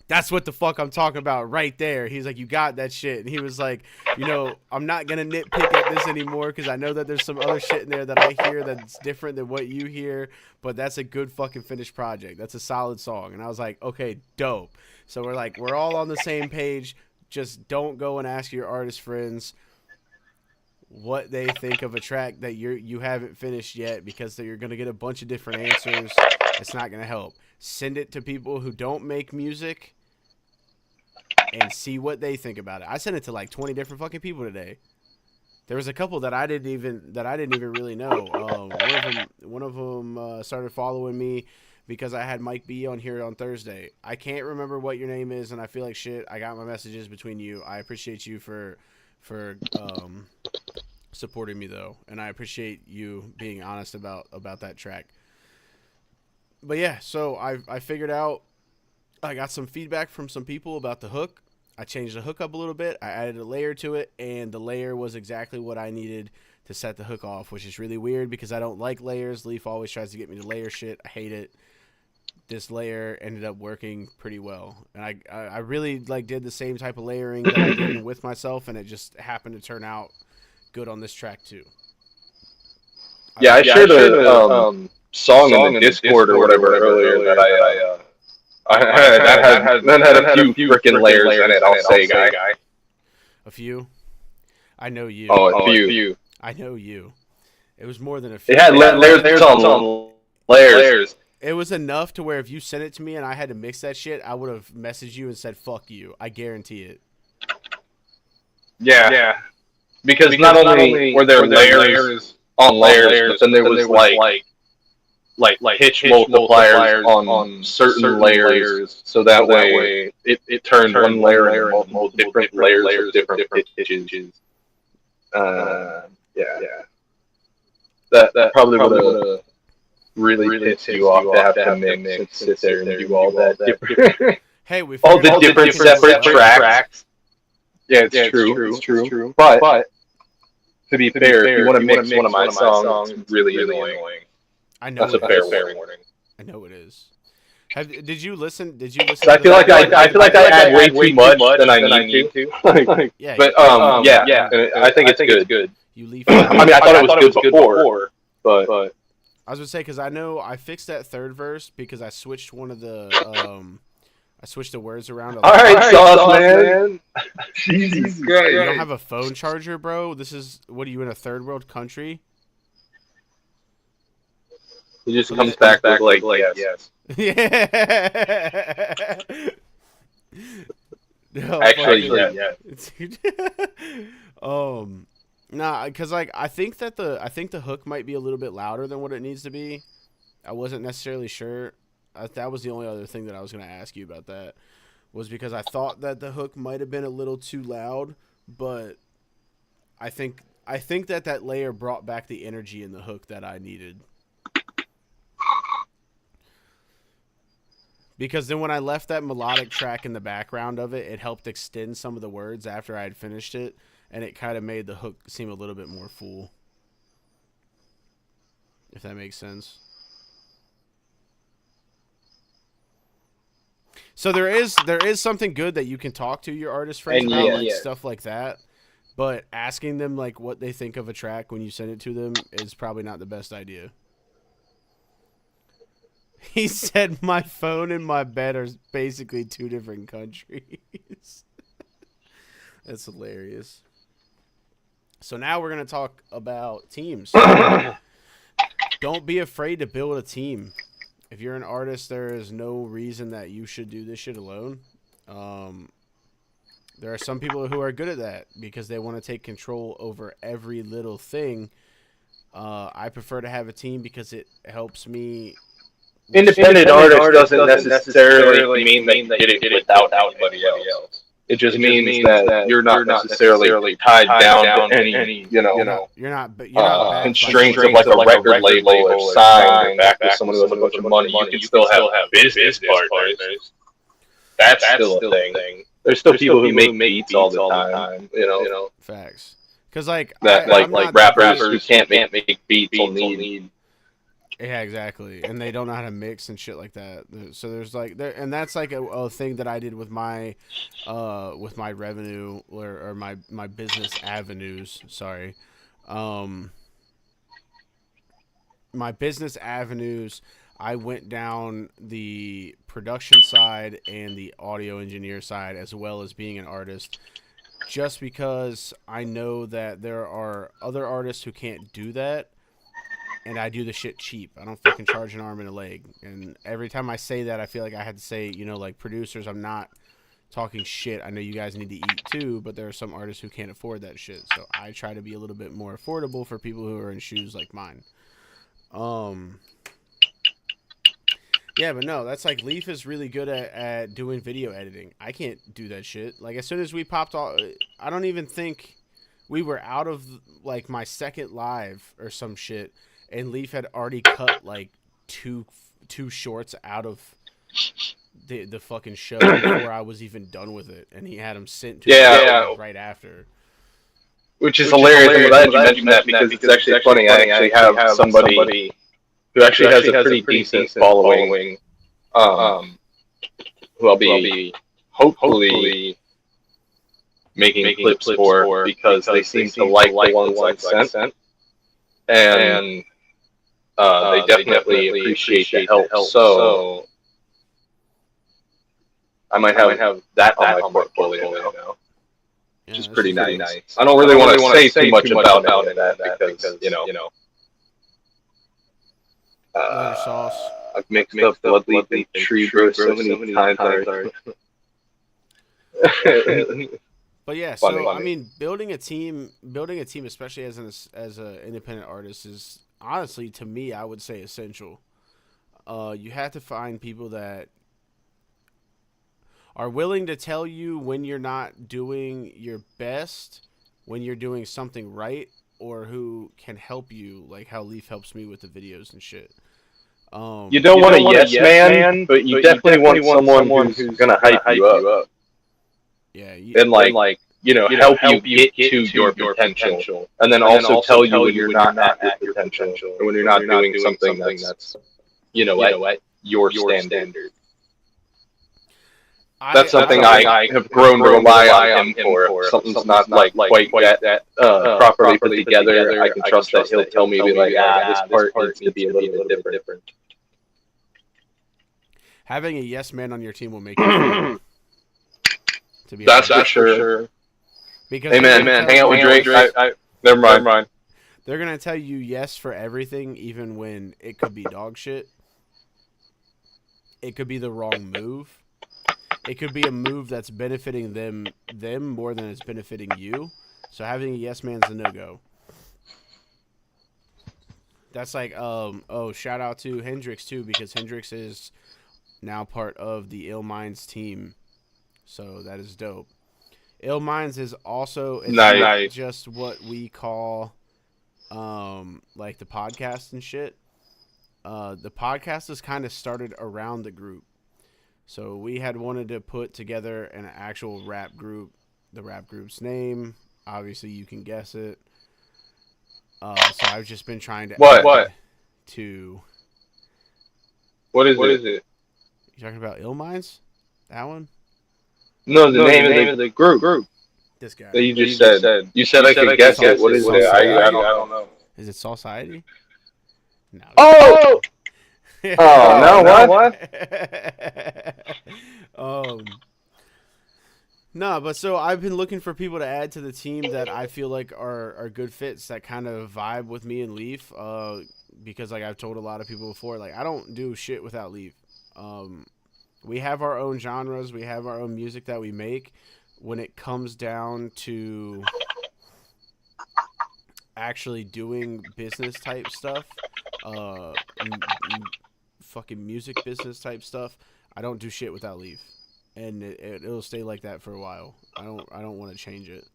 that's what the fuck I'm talking about right there. He's like, you got that shit. And he was like, I'm not going to nitpick at this anymore because I know that there's some other shit in there that I hear that's different than what you hear, but that's a good fucking finished project. That's a solid song. And I was like, okay, dope. So we're all on the same page. Just don't go and ask your artist friends what they think of a track that you haven't finished yet because you're going to get a bunch of different answers. It's not going to help. Send it to people who don't make music and see what they think about it. I sent it to like 20 different fucking people today. There was a couple that I didn't even really know. One of them started following me because I had Mike B on here on Thursday. I can't remember what your name is and I feel like shit. I got my messages between you. I appreciate you for supporting me though, and I appreciate you being honest about that track. But yeah, so I figured out, I got some feedback from some people about the hook. I changed the hook up a little bit. I added a layer to it, and the layer was exactly what I needed to set the hook off, which is really weird because I don't like layers. Leaf always tries to get me to layer shit. I hate it. This layer ended up working pretty well, and I really like did the same type of layering that I did with myself, and it just happened to turn out good on this track too. Yeah, I shared a song in the Discord or whatever earlier that that had a few freaking layers in it. I'll say, guy. A few. I know you. Oh, a few. I know you. It was more than a few. It had layers on layers. It was enough to where if you sent it to me and I had to mix that shit, I would have messaged you and said, fuck you. I guarantee it. Yeah. Because not only were there layers on layers, but then there was like pitch multipliers on certain layers, so that way it turned one layer into multiple different layers of different pitches. Yeah. That probably would have really pissed you off to have to mix and sit there and do all that different, Hey, we all the figured out different separate tracks. Yeah, it's true. But to be fair, if you want to mix one of my songs, it's really annoying. I know That's a fair warning. I know it is. Did you listen? I feel like I add way too much than I need to. Yeah, but yeah, I think it's good. You leave. I mean, I thought it was good before, but I was gonna say because I know I fixed that third verse because I switched one of the I switched the words around. All right, Sauce Man. Jesus Christ! You don't have a phone charger, bro? What are you in a third world country? He just comes back with like yes. Yeah. No, Actually, yeah. Nah, because like I think the hook might be a little bit louder than what it needs to be. I wasn't necessarily sure. That was the only other thing that I was going to ask you about. That was because I thought that the hook might have been a little too loud, but I think that layer brought back the energy in the hook that I needed. Because then when I left that melodic track in the background of it, it helped extend some of the words after I had finished it, and it kind of made the hook seem a little bit more full. If that makes sense. So there is something good that you can talk to your artist friends about, stuff like that. But asking them like what they think of a track when you send it to them is probably not the best idea. He said my phone and my bed are basically two different countries. That's hilarious. So now we're going to talk about teams. Don't be afraid to build a team. If you're an artist, there is no reason that you should do this shit alone. There are some people who are good at that because they want to take control over every little thing. I prefer to have a team because it helps me. Independent artist doesn't necessarily mean that you did it without anybody else. It just means that you're not necessarily tied down to any you're not constraints of like a record label or signed or back with someone who has a bunch of money. You can still have business partners. That's still a thing. There's still people who make beats all the time. Facts. Because like rappers who can't make beats will need. Yeah, exactly, and they don't know how to mix and shit like that. So there's like and that's like a thing that I did with my revenue or my business avenues. Sorry, my business avenues. I went down the production side and the audio engineer side as well as being an artist, just because I know that there are other artists who can't do that. And I do the shit cheap. I don't fucking charge an arm and a leg. And every time I say that, I feel like I had to say, like producers, I'm not talking shit. I know you guys need to eat too, but there are some artists who can't afford that shit. So I try to be a little bit more affordable for people who are in shoes like mine. Yeah, but no, that's like Leaf is really good at doing video editing. I can't do that shit. Like as soon as we popped off, I don't even think we were out of like my second live or some shit. And Leaf had already cut like two shorts out of the fucking show before I was even done with it, and he had them sent to me right after. Which is hilarious. I'm glad you mentioned that because it's actually funny. I actually have somebody who actually has a pretty decent following, who I'll be hopefully making clips for because they seem to like the ones I sent. And they definitely appreciate the help. So I might have that on my portfolio now, which is pretty nice. I don't really want to say too much about that because sauce. I've mixed up Bloodleaf and Tree Bro so many times. But yeah, so I mean, building a team, especially as an independent artist, is honestly to me, I would say essential. You have to find people that are willing to tell you when you're not doing your best, when you're doing something right, or who can help you, like how Leaf helps me with the videos and shit. You don't want a yes man, but you definitely want someone who's gonna hype you up. Yeah, And help you get to your potential, and then also tell you when you're not at your potential, or when you're not doing something that's at your standard. That's something I have grown to rely on him for. If something's not quite that properly put together, I can trust that he'll tell me, be like, this part needs to be a little bit different. I having a yes man on your team will make you feel, to be That's honest. for sure. Because Amen. Hang out with Drake. Never mind. They're gonna tell you yes for everything, even when it could be dog shit. It could be the wrong move. It could be a move that's benefiting them more than it's benefiting you. So having a yes man's a no-go. That's like, shout out to Hendrix too, because Hendrix is now part of the Illminds team. So that is dope. Illminds is also not just what we call like the podcast and shit. The podcast is kind of started around the group. So we had wanted to put together an actual rap group. The rap group's name, obviously you can guess it. So I've just been trying to What? To What is it? You talking about Illminds? That one? No, the name of the group. This guy. That you just said. You said I could guess it. What is it? I don't know. Is it Society? No. Oh! Oh, no, what? No, but so I've been looking for people to add to the team that I feel like are good fits that kind of vibe with me and Leaf. Because like I've told a lot of people before, like I don't do shit without Leaf. We have our own genres, we have our own music that we make. When it comes down to actually doing business type stuff, fucking music business type stuff, I don't do shit without Leaf, and it'll stay like that for a while. I don't want to change it.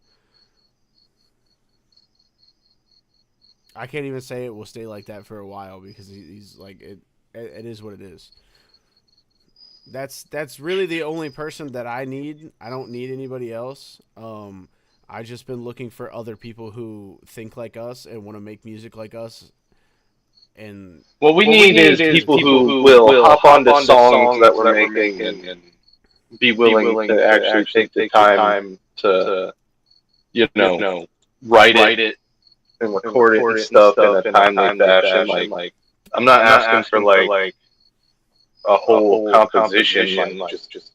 I can't even say it will stay like that for a while because he's like it is what it is. That's really the only person that I need. I don't need anybody else. I just been looking for other people who think like us and want to make music like us. And what we need is people who will hop onto songs that we're making and be willing to actually take the time to write it and record it and stuff in a timely fashion. Like I'm not asking for like a whole composition. Like just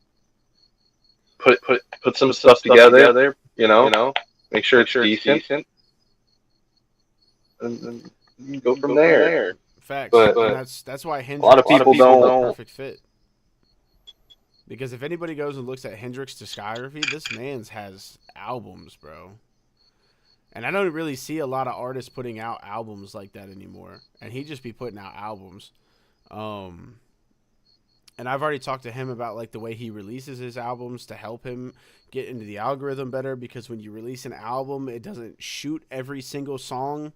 put some stuff together. Make sure it's decent, and go from there. Facts. But that's why Hendrix, a lot of people don't. Perfect fit. Because if anybody goes and looks at Hendrix discography, this man's has albums, bro. And I don't really see a lot of artists putting out albums like that anymore. And he just be putting out albums. And I've already talked to him about like the way he releases his albums to help him get into the algorithm better. Because when you release an album, it doesn't shoot every single song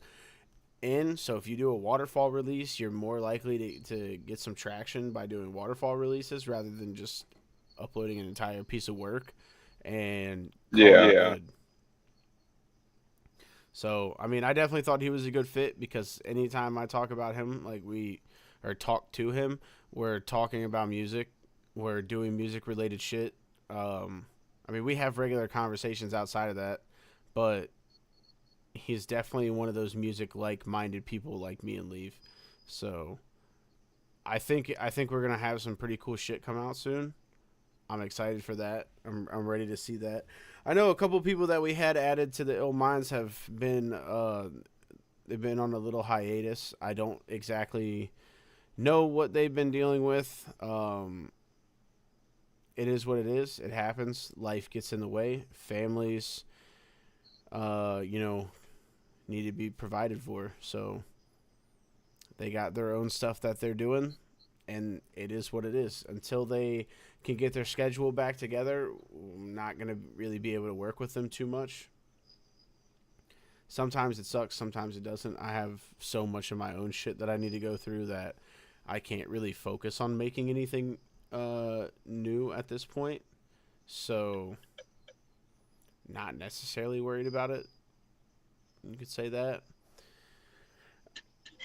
in. So if you do a waterfall release, you're more likely to get some traction by doing waterfall releases rather than just uploading an entire piece of work and good. So I mean, I definitely thought he was a good fit because anytime I talk about him, talk to him, we're talking about music, we're doing music related shit. I mean, we have regular conversations outside of that, but he's definitely one of those music like-minded people like me and Leaf. So I think we're gonna have some pretty cool shit come out soon. I'm excited for that. I'm ready to see that. I know a couple people that we had added to the Illminds have been they've been on a little hiatus. I don't exactly know what they've been dealing with. It is what it is. It happens. Life gets in the way. Families need to be provided for. So they got their own stuff that they're doing, and it is what it is. Until they can get their schedule back together, I'm not going to really be able to work with them too much. Sometimes it sucks, sometimes it doesn't. I have so much of my own shit that I need to go through that I can't really focus on making anything new at this point. So, not necessarily worried about it. You could say that.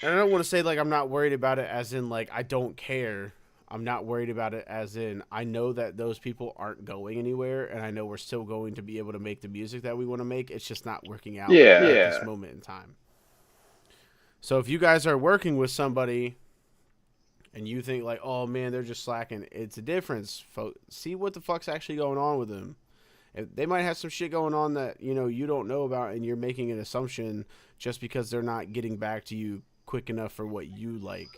And I don't want to say like I'm not worried about it as in like I don't care. I'm not worried about it as in I know that those people aren't going anywhere, and I know we're still going to be able to make the music that we want to make. It's just not working out at this moment in time. So if you guys are working with somebody and you think like, oh man, they're just slacking, it's a difference. See what the fuck's actually going on with them. They might have some shit going on that, you know, you don't know about, and you're making an assumption just because they're not getting back to you quick enough for what you like.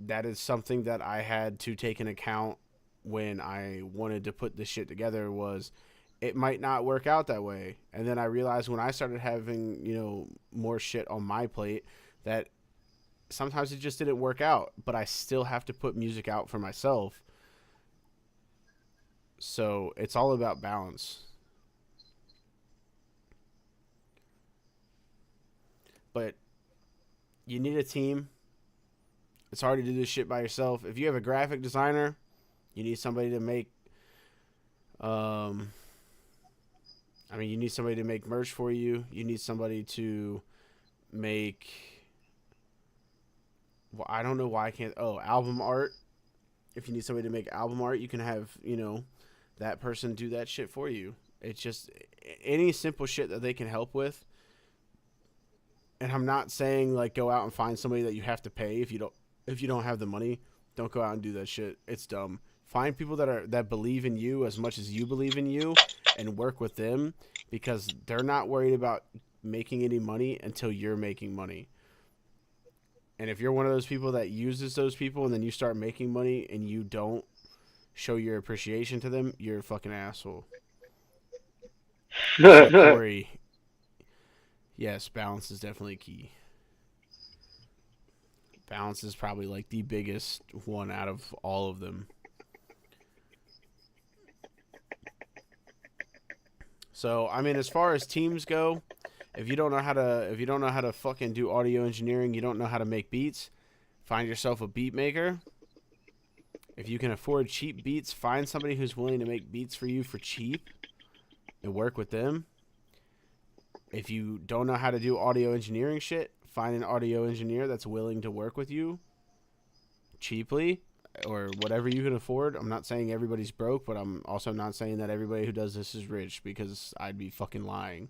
That is something that I had to take into account when I wanted to put this shit together, was it might not work out that way. And then I realized when I started having, you know, more shit on my plate that sometimes it just didn't work out, but I still have to put music out for myself. So it's all about balance. But you need a team. It's hard to do this shit by yourself. If you have a graphic designer, you need somebody to make you need somebody to make merch for you. You need somebody to make, well, I don't know why I can't, album art. If you need somebody to make album art, you can have, you know, that person do that shit for you. It's just any simple shit that they can help with. And I'm not saying like go out and find somebody that you have to pay if you don't have the money. Don't go out and do that shit. It's dumb. Find people that believe in you as much as you believe in you and work with them, because they're not worried about making any money until you're making money. And if you're one of those people that uses those people and then you start making money and you don't show your appreciation to them, you're a fucking asshole. So, Corey, yes, balance is definitely key. Balance is probably like the biggest one out of all of them. So, I mean, as far as teams go, if you don't know how to fucking do audio engineering, you don't know how to make beats, find yourself a beat maker. If you can afford cheap beats, find somebody who's willing to make beats for you for cheap and work with them. If you don't know how to do audio engineering shit, find an audio engineer that's willing to work with you cheaply or whatever you can afford. I'm not saying everybody's broke, but I'm also not saying that everybody who does this is rich, because I'd be fucking lying.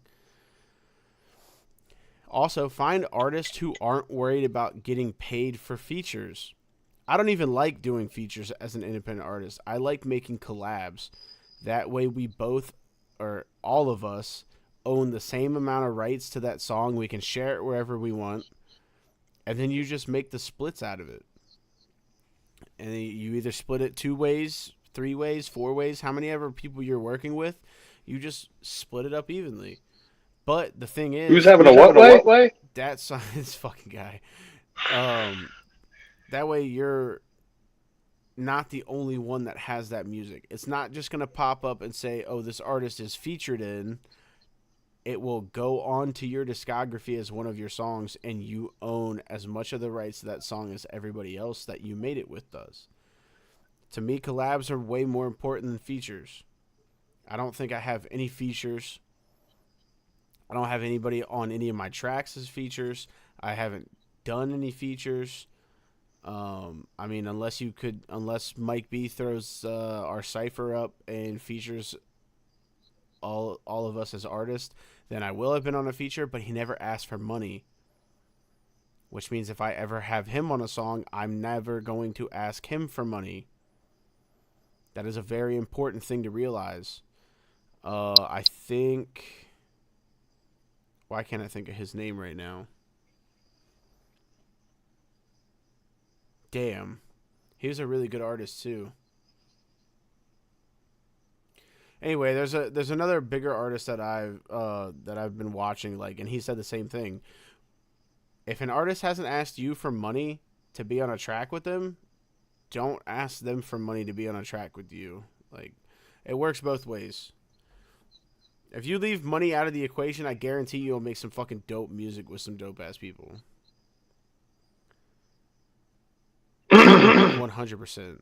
Also, find artists who aren't worried about getting paid for features. I don't even like doing features as an independent artist. I like making collabs. That way we both, or all of us, own the same amount of rights to that song. We can share it wherever we want. And then you just make the splits out of it. And you either split it 2 ways, 3 ways, 4 ways, how many ever people you're working with, you just split it up evenly. But the thing is, who's having a what way? That's this fucking guy. That way you're not the only one that has that music. It's not just going to pop up and say, oh, this artist is featured in. It will go on to your discography as one of your songs, and you own as much of the rights to that song as everybody else that you made it with does. To me, collabs are way more important than features. I don't think I have any features. I don't have anybody on any of my tracks as features. I haven't done any features. I mean, unless Mike B throws our cipher up and features all of us as artists, then I will have been on a feature, but he never asked for money. Which means if I ever have him on a song, I'm never going to ask him for money. That is a very important thing to realize. I think... Why can't I think of his name right now? Damn. He was a really good artist too. Anyway, there's another bigger artist that I've been watching, like, and he said the same thing. If an artist hasn't asked you for money, to be on a track with them, don't ask them for money to be on a track with you. Like, it works both ways. If you leave money out of the equation, I guarantee you'll make some fucking dope music with some dope ass people. 100%.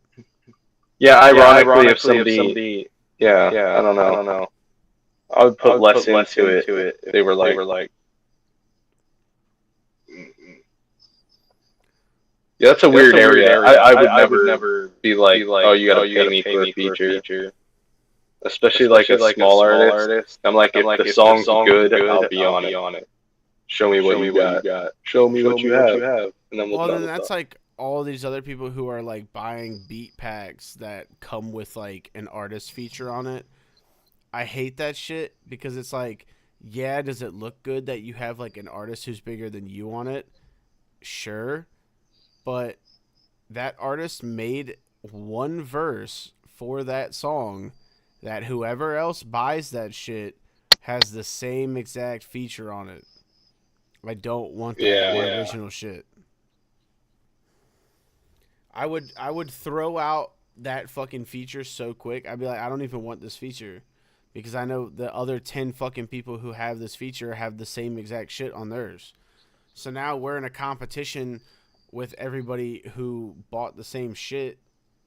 Yeah, ironically, if somebody, I don't know, I would put less into it if they were like, yeah, that's a weird area. I would never be like, oh, you gotta pay me for a feature. Especially like a small artist. I'm like, if the song's good, I'll be on it. Show me what you got. Show me what you have. And then well, then that's like all these other people who are like buying beat packs that come with like an artist feature on it. I hate that shit because it's like, yeah, does it look good that you have like an artist who's bigger than you on it? Sure. But that artist made one verse for that song that whoever else buys that shit has the same exact feature on it. I don't want that original shit. I would throw out that fucking feature so quick. I'd be like, I don't even want this feature because I know the other 10 fucking people who have this feature have the same exact shit on theirs. So now we're in a competition with everybody who bought the same shit,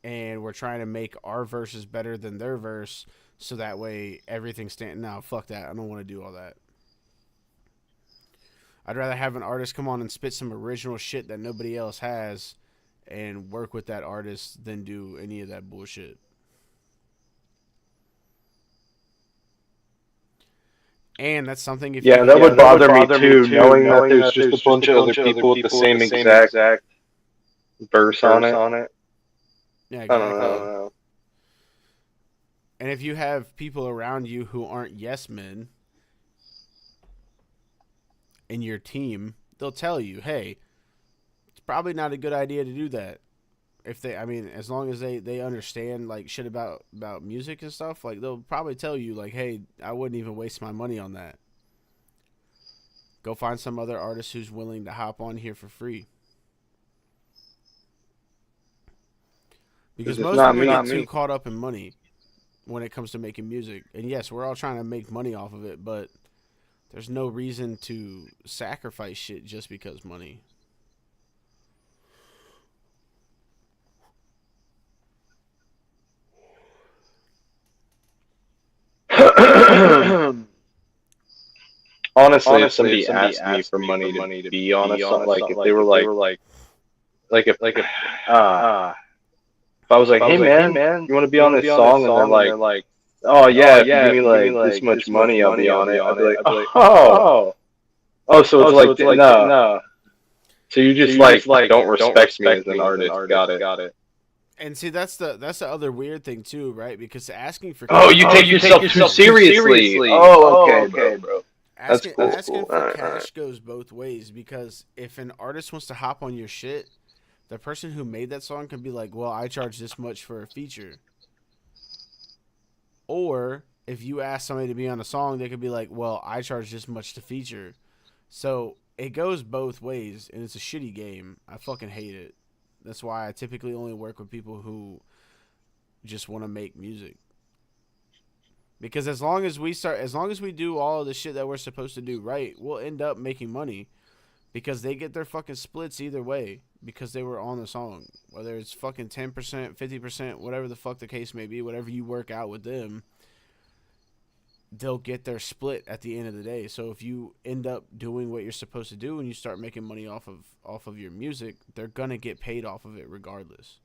and we're trying to make our verses better than their verse, so that way everything's standing. No, fuck that. I don't want to do all that. I'd rather have an artist come on and spit some original shit that nobody else has and work with that artist than do any of that bullshit. And that's something that would bother me too, knowing that there's just a bunch of other people with the same exact verse on it. Yeah, exactly. I don't know. And if you have people around you who aren't yes men in your team, they'll tell you, hey, it's probably not a good idea to do that. If they, I mean, as long as they understand like shit about music and stuff, like they'll probably tell you like, hey, I wouldn't even waste my money on that. Go find some other artist who's willing to hop on here for free. Because most people get too caught up in money when it comes to making music. And yes, we're all trying to make money off of it, but there's no reason to sacrifice shit just because money. Honestly, if somebody asked me for money to be on a song, like if they were like if I was like, hey man, you want to be on this song? And they're like, oh yeah, if you give me like this much money, I'll be on it. I'll be like, oh, so it's like no. So you just like don't respect me as an artist. Got it. And see, that's the other weird thing too, right? Because asking for you take yourself too seriously. Oh, okay, bro. Asking cool. for cash goes both ways, because if an artist wants to hop on your shit, the person who made that song can be like, well, I charge this much for a feature. Or if you ask somebody to be on a song, they could be like, well, I charge this much to feature. So it goes both ways, and it's a shitty game. I fucking hate it. That's why I typically only work with people who just want to make music. Because as long as we do all of the shit that we're supposed to do right, we'll end up making money. Because they get their fucking splits either way, because they were on the song. Whether it's fucking 10%, 50%, whatever the fuck the case may be, whatever you work out with them, they'll get their split at the end of the day. So if you end up doing what you're supposed to do and you start making money off of your music, they're gonna get paid off of it regardless.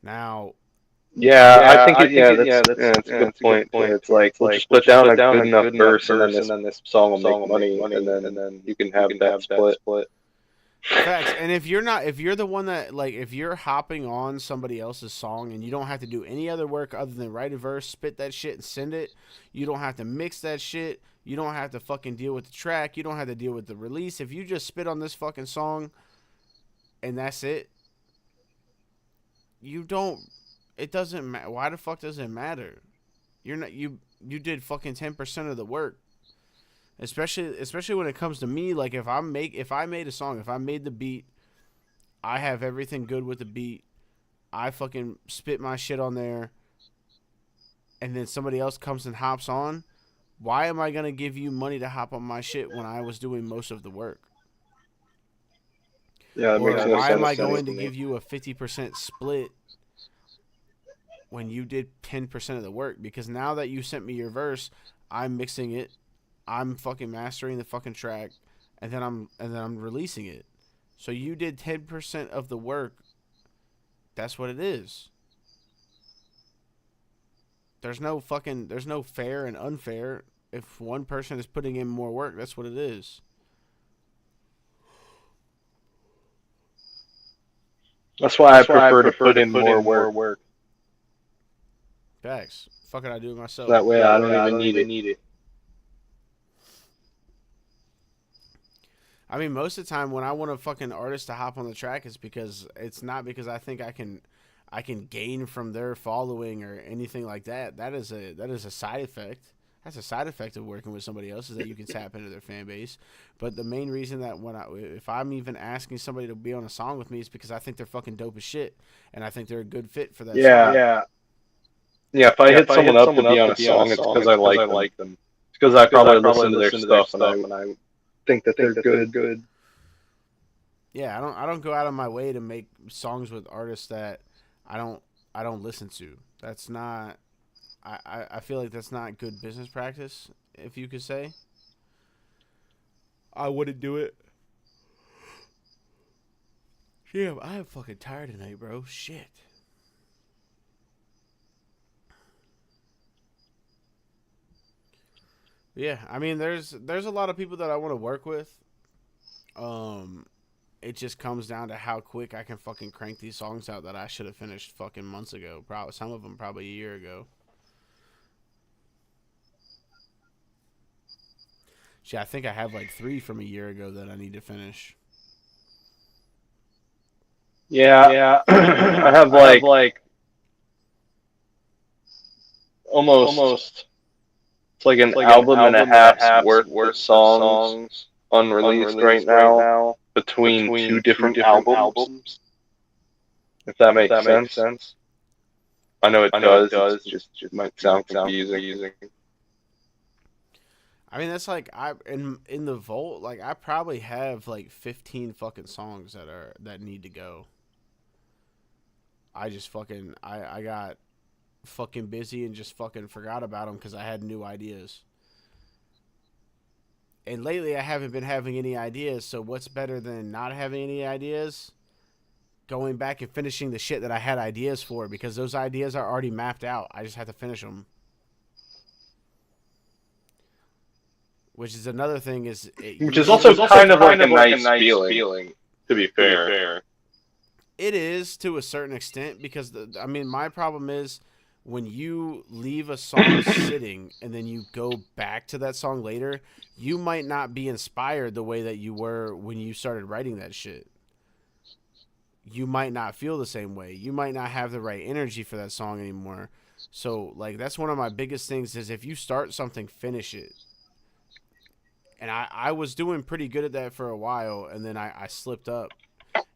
Now, I think that's a good point. It's like just put down a good enough verse, and then this song will make money, and then you can have that split. Facts. And if you're the one that, like, if you're hopping on somebody else's song and you don't have to do any other work other than write a verse, spit that shit, and send it, you don't have to mix that shit, you don't have to fucking deal with the track, you don't have to deal with the release. If you just spit on this fucking song and that's it, it doesn't matter. Why the fuck does it matter? You're not you did fucking 10% of the work. Especially when it comes to me, like if I made a song, if I made the beat, I have everything good with the beat. I fucking spit my shit on there, and then somebody else comes and hops on. Why am I gonna give you money to hop on my shit when I was doing most of the work? Yeah, that Or makes no why sense. am I going to give you a 50% split when you did 10% of the work? Because now that you sent me your verse, I'm mixing it, I'm fucking mastering the fucking track, and then I'm releasing it. So you did 10% of the work. That's what it is. There's no fair and unfair. If one person is putting in more work, that's what it is. That's why I prefer to put in more work. Facts. Fuck it, I do it myself. That way I don't even need it. I mean, most of the time when I want a fucking artist to hop on the track, it's not because I think I can gain from their following or anything like that. That is a side effect. That's a side effect of working with somebody else, is that you can tap into their fan base. But the main reason that if I'm even asking somebody to be on a song with me, is because I think they're fucking dope as shit, and I think they're a good fit for that song. Yeah. If I hit someone up to be on a song, it's because I like them. It's because I probably listen to their stuff and I think that they're good. Yeah, I don't go out of my way to make songs with artists that I don't listen to. That's not. I feel like that's not good business practice, if you could say. I wouldn't do it. Yeah, I'm fucking tired tonight, bro. Shit. Yeah, I mean, there's a lot of people that I want to work with. It just comes down to how quick I can fucking crank these songs out that I should have finished fucking months ago. Probably some of them probably a year ago. Shit, I think I have like 3 from a year ago that I need to finish. Yeah. I have like almost it's like an album and a half's worth of songs unreleased right now between 2 different albums. If that makes sense. I know it does. It just might sound confusing. I mean, that's like in the vault, like I probably have like 15 fucking songs that need to go. I just fucking I got fucking busy and just fucking forgot about them because I had new ideas. And lately I haven't been having any ideas, so what's better than not having any ideas? Going back and finishing the shit that I had ideas for, because those ideas are already mapped out. I just have to finish them. Which is another thing Which is also kind of like a nice feeling, to be fair. It is to a certain extent, because my problem is when you leave a song sitting and then you go back to that song later, you might not be inspired the way that you were when you started writing that shit. You might not feel the same way. You might not have the right energy for that song anymore. So, like, that's one of my biggest things is if you start something, finish it. And I was doing pretty good at that for a while, and then I slipped up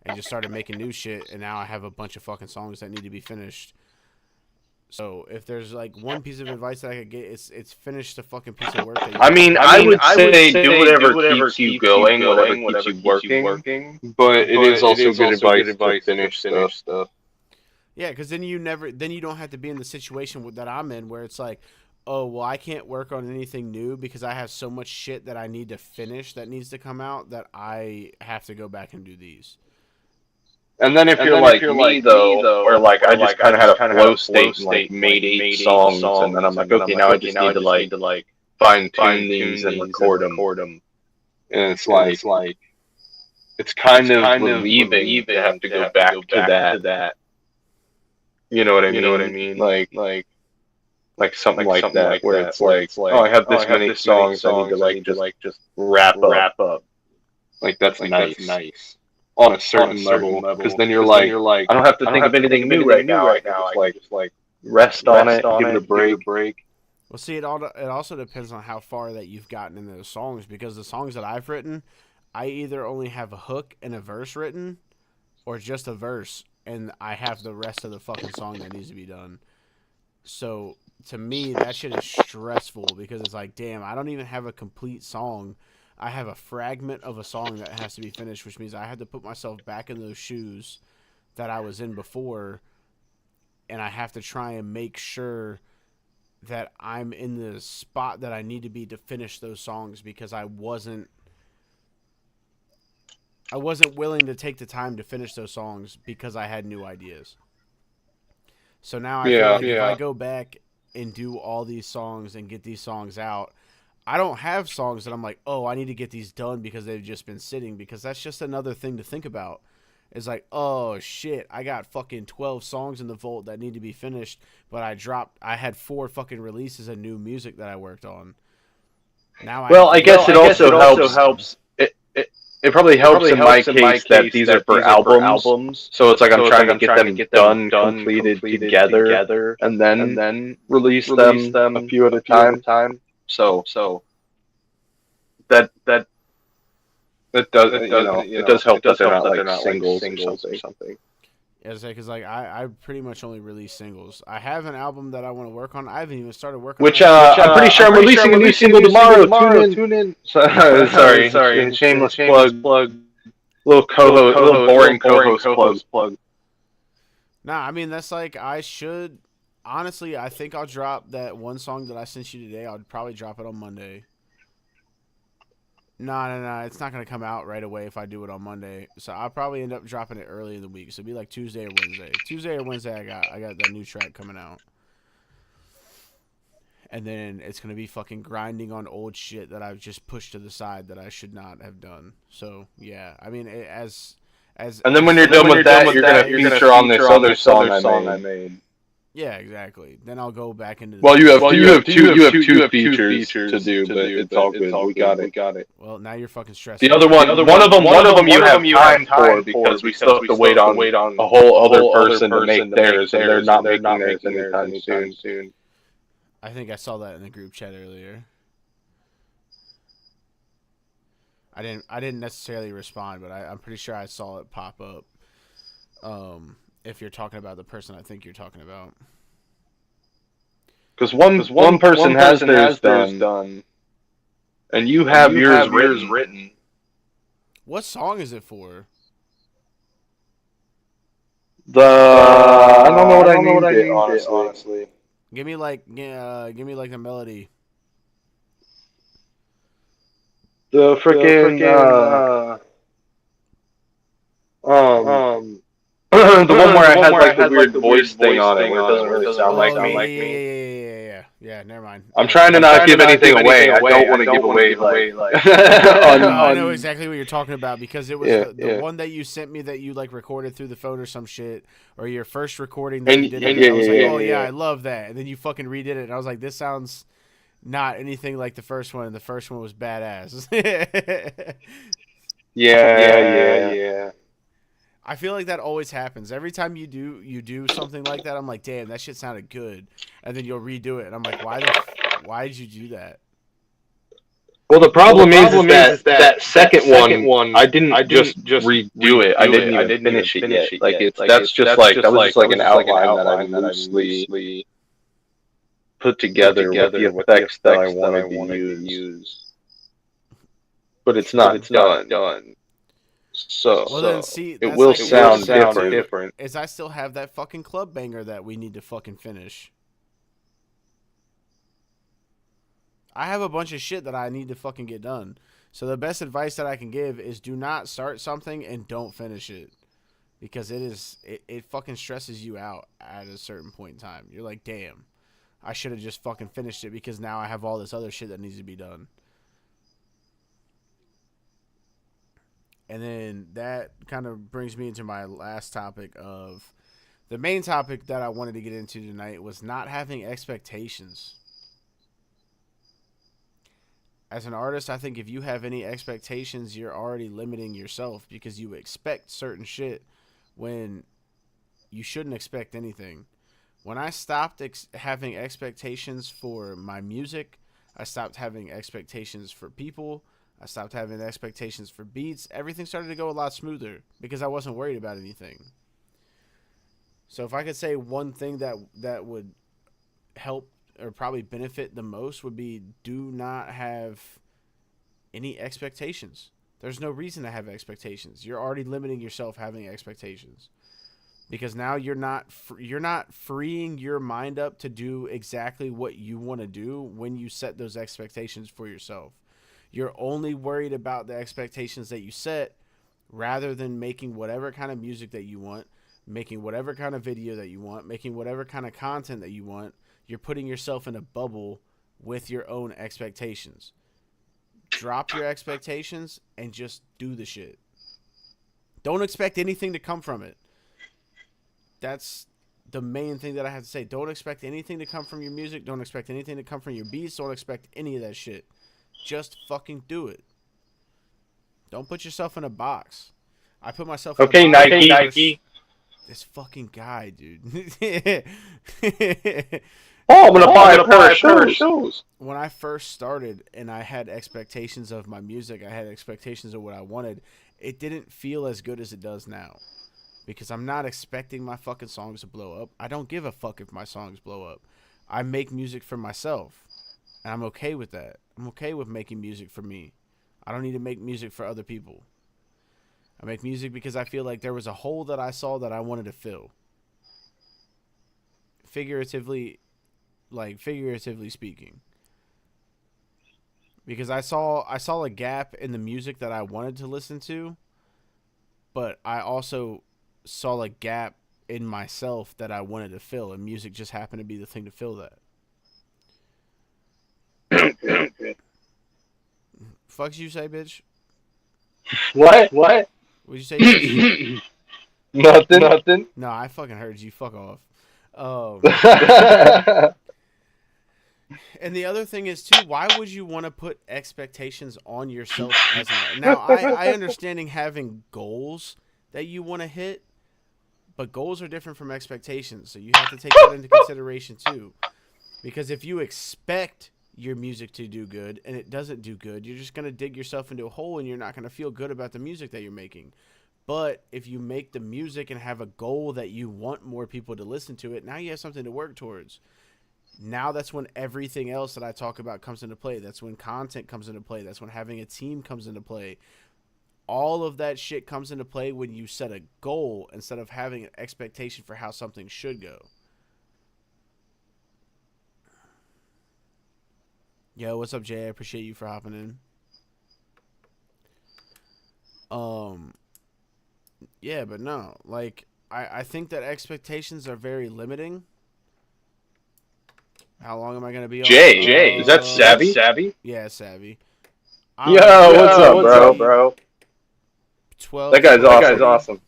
and just started making new shit, and now I have a bunch of fucking songs that need to be finished. So if there's like one piece of advice that I could get, it's finish the fucking piece of work. I would say do whatever keeps you going, whatever keeps you working. But it is also good advice to finish stuff. Yeah, because then you don't have to be in the situation that I'm in, where it's like, oh, well, I can't work on anything new because I have so much shit that I need to finish that needs to come out that I have to go back and do these. And then if you're like me, where like I just kind of had a flow state and like made 8 songs, and then I'm like, okay, now I just need to like fine tune these and record them. And it's like it's kind of relieving to have to go back to that. You know what I mean? Like something like that, where it's like, oh, I have this many songs, I need to just wrap up. Like that's nice. On a certain level, because then you're like, I don't have to think of anything new right now. I can just like rest on it, give it a break. Well, see, it also depends on how far that you've gotten in those songs, because the songs that I've written, I either only have a hook and a verse written, or just a verse, and I have the rest of the fucking song that needs to be done. So to me, that shit is stressful because it's like, damn, I don't even have a complete song. I have a fragment of a song that has to be finished, which means I have to put myself back in those shoes that I was in before, and I have to try and make sure that I'm in the spot that I need to be to finish those songs, because I wasn't willing to take the time to finish those songs because I had new ideas. So now I feel like if I go back and do all these songs and get these songs out, I don't have songs that I'm like, oh, I need to get these done because they've just been sitting, because that's just another thing to think about. It's like, oh shit, I got fucking 12 songs in the vault that need to be finished, but I had 4 fucking releases of new music that I worked on. Now I guess it also helps. It probably helps in my case that these are for albums. So it's like I'm trying to get them done, completed together, and then release them a few at a time. So that it does help that they're not like singles or something. Yeah, because like I pretty much only release singles. I have an album that I want to work on. I haven't even started working on. Which I'm pretty sure I'm releasing a new single tomorrow. Tune in. Sorry. Shameless plug. Little co-host, little boring co-host plug. Nah, I mean that's like I should. Honestly, I think I'll drop that one song that I sent you today. I'll probably drop it on Monday. No. It's not going to come out right away if I do it on Monday. So I'll probably end up dropping it early in the week. So it'll be like Tuesday or Wednesday. Tuesday or Wednesday, I got that new track coming out. And then it's going to be fucking grinding on old shit that I've just pushed to the side that I should not have done. So, yeah. I mean, and then when you're done with that, you're going to feature on this other song I made. Yeah, exactly. Then I'll go back into. Well, you have two features to do, but it's all good. We got it. Well, now you're fucking stressed. The other one of them you have time for because we still have to wait on a whole other person to make theirs, and they're not making theirs anytime soon. I think I saw that in the group chat earlier. I didn't necessarily respond, but I'm pretty sure I saw it pop up. If you're talking about the person I think you're talking about. Because one person has theirs done, and you have yours written. What song is it for? I don't know what I named it, honestly. Give me like the melody. The freaking the one where I had like the weird voice thing on it, where it doesn't really sound like me. Yeah. Never mind. I'm trying to not give anything away. I don't want to give away like. I know exactly what you're talking about, because it was the one that you sent me that you like recorded through the phone or some shit, or your first recording that you did. I was like, oh yeah, I love that. And then you fucking redid it, and I was like, this sounds not anything like the first one, and the first one was badass. Yeah. I feel like that always happens. Every time you do something like that, I'm like, damn, that shit sounded good. And then you'll redo it, and I'm like, why did you do that? Well, the problem is that second one, I didn't just redo it. I didn't finish it yet. Like that was just like an outline that I loosely put together with the effects that I wanted to use. But it's not done. So, well, then, see, it will sound different. Is I still have that fucking club banger that we need to fucking finish. I have a bunch of shit that I need to fucking get done. So the best advice that I can give is do not start something and don't finish it. Because it fucking stresses you out at a certain point in time. You're like, damn, I should have just fucking finished it because now I have all this other shit that needs to be done. And then that kind of brings me into my last topic of the main topic that I wanted to get into tonight was not having expectations. As an artist, I think if you have any expectations, you're already limiting yourself because you expect certain shit when you shouldn't expect anything. When I stopped having expectations for my music, I stopped having expectations for people. I stopped having expectations for beats. Everything started to go a lot smoother because I wasn't worried about anything. So if I could say one thing that would help or probably benefit the most would be do not have any expectations. There's no reason to have expectations. You're already limiting yourself having expectations. Because now you're not freeing your mind up to do exactly what you want to do when you set those expectations for yourself. You're only worried about the expectations that you set rather than making whatever kind of music that you want, making whatever kind of video that you want, making whatever kind of content that you want. You're putting yourself in a bubble with your own expectations. Drop your expectations and just do the shit. Don't expect anything to come from it. That's the main thing that I have to say. Don't expect anything to come from your music. Don't expect anything to come from your beats. Don't expect any of that shit. Just fucking do it. Don't put yourself in a box. I put myself in a box. Okay, Nike. This fucking guy, dude. Oh, I'm gonna buy a pair of shoes. When I first started and I had expectations of my music, I had expectations of what I wanted, it didn't feel as good as it does now. Because I'm not expecting my fucking songs to blow up. I don't give a fuck if my songs blow up. I make music for myself. And I'm okay with that. I'm okay with making music for me. I don't need to make music for other people. I make music because I feel like there was a hole that I saw that I wanted to fill. Figuratively speaking. Because I saw a gap in the music that I wanted to listen to, but I also saw a gap in myself that I wanted to fill, and music just happened to be the thing to fill that. Fuck you say, bitch? What? What'd you say? Bitch? Nothing. No, I fucking heard you. Fuck off. And the other thing is too, why would you want to put expectations on yourself as now? I understanding having goals that you want to hit, but goals are different from expectations, so you have to take that into consideration too. Because if you expect your music to do good and it doesn't do good, you're just going to dig yourself into a hole and you're not going to feel good about the music that you're making. But if you make the music and have a goal that you want more people to listen to it, now you have something to work towards. Now that's when everything else that I talk about comes into play. That's when content comes into play. That's when having a team comes into play. All of that shit comes into play when you set a goal instead of having an expectation for how something should go. Yo, what's up, Jay? I appreciate you for hopping in. Yeah, but no, like, I think that expectations are very limiting. How long am I gonna be on? Jay, is that Savvy? Yeah, Savvy. Yo, what's up, bro? 12. That guy's awesome.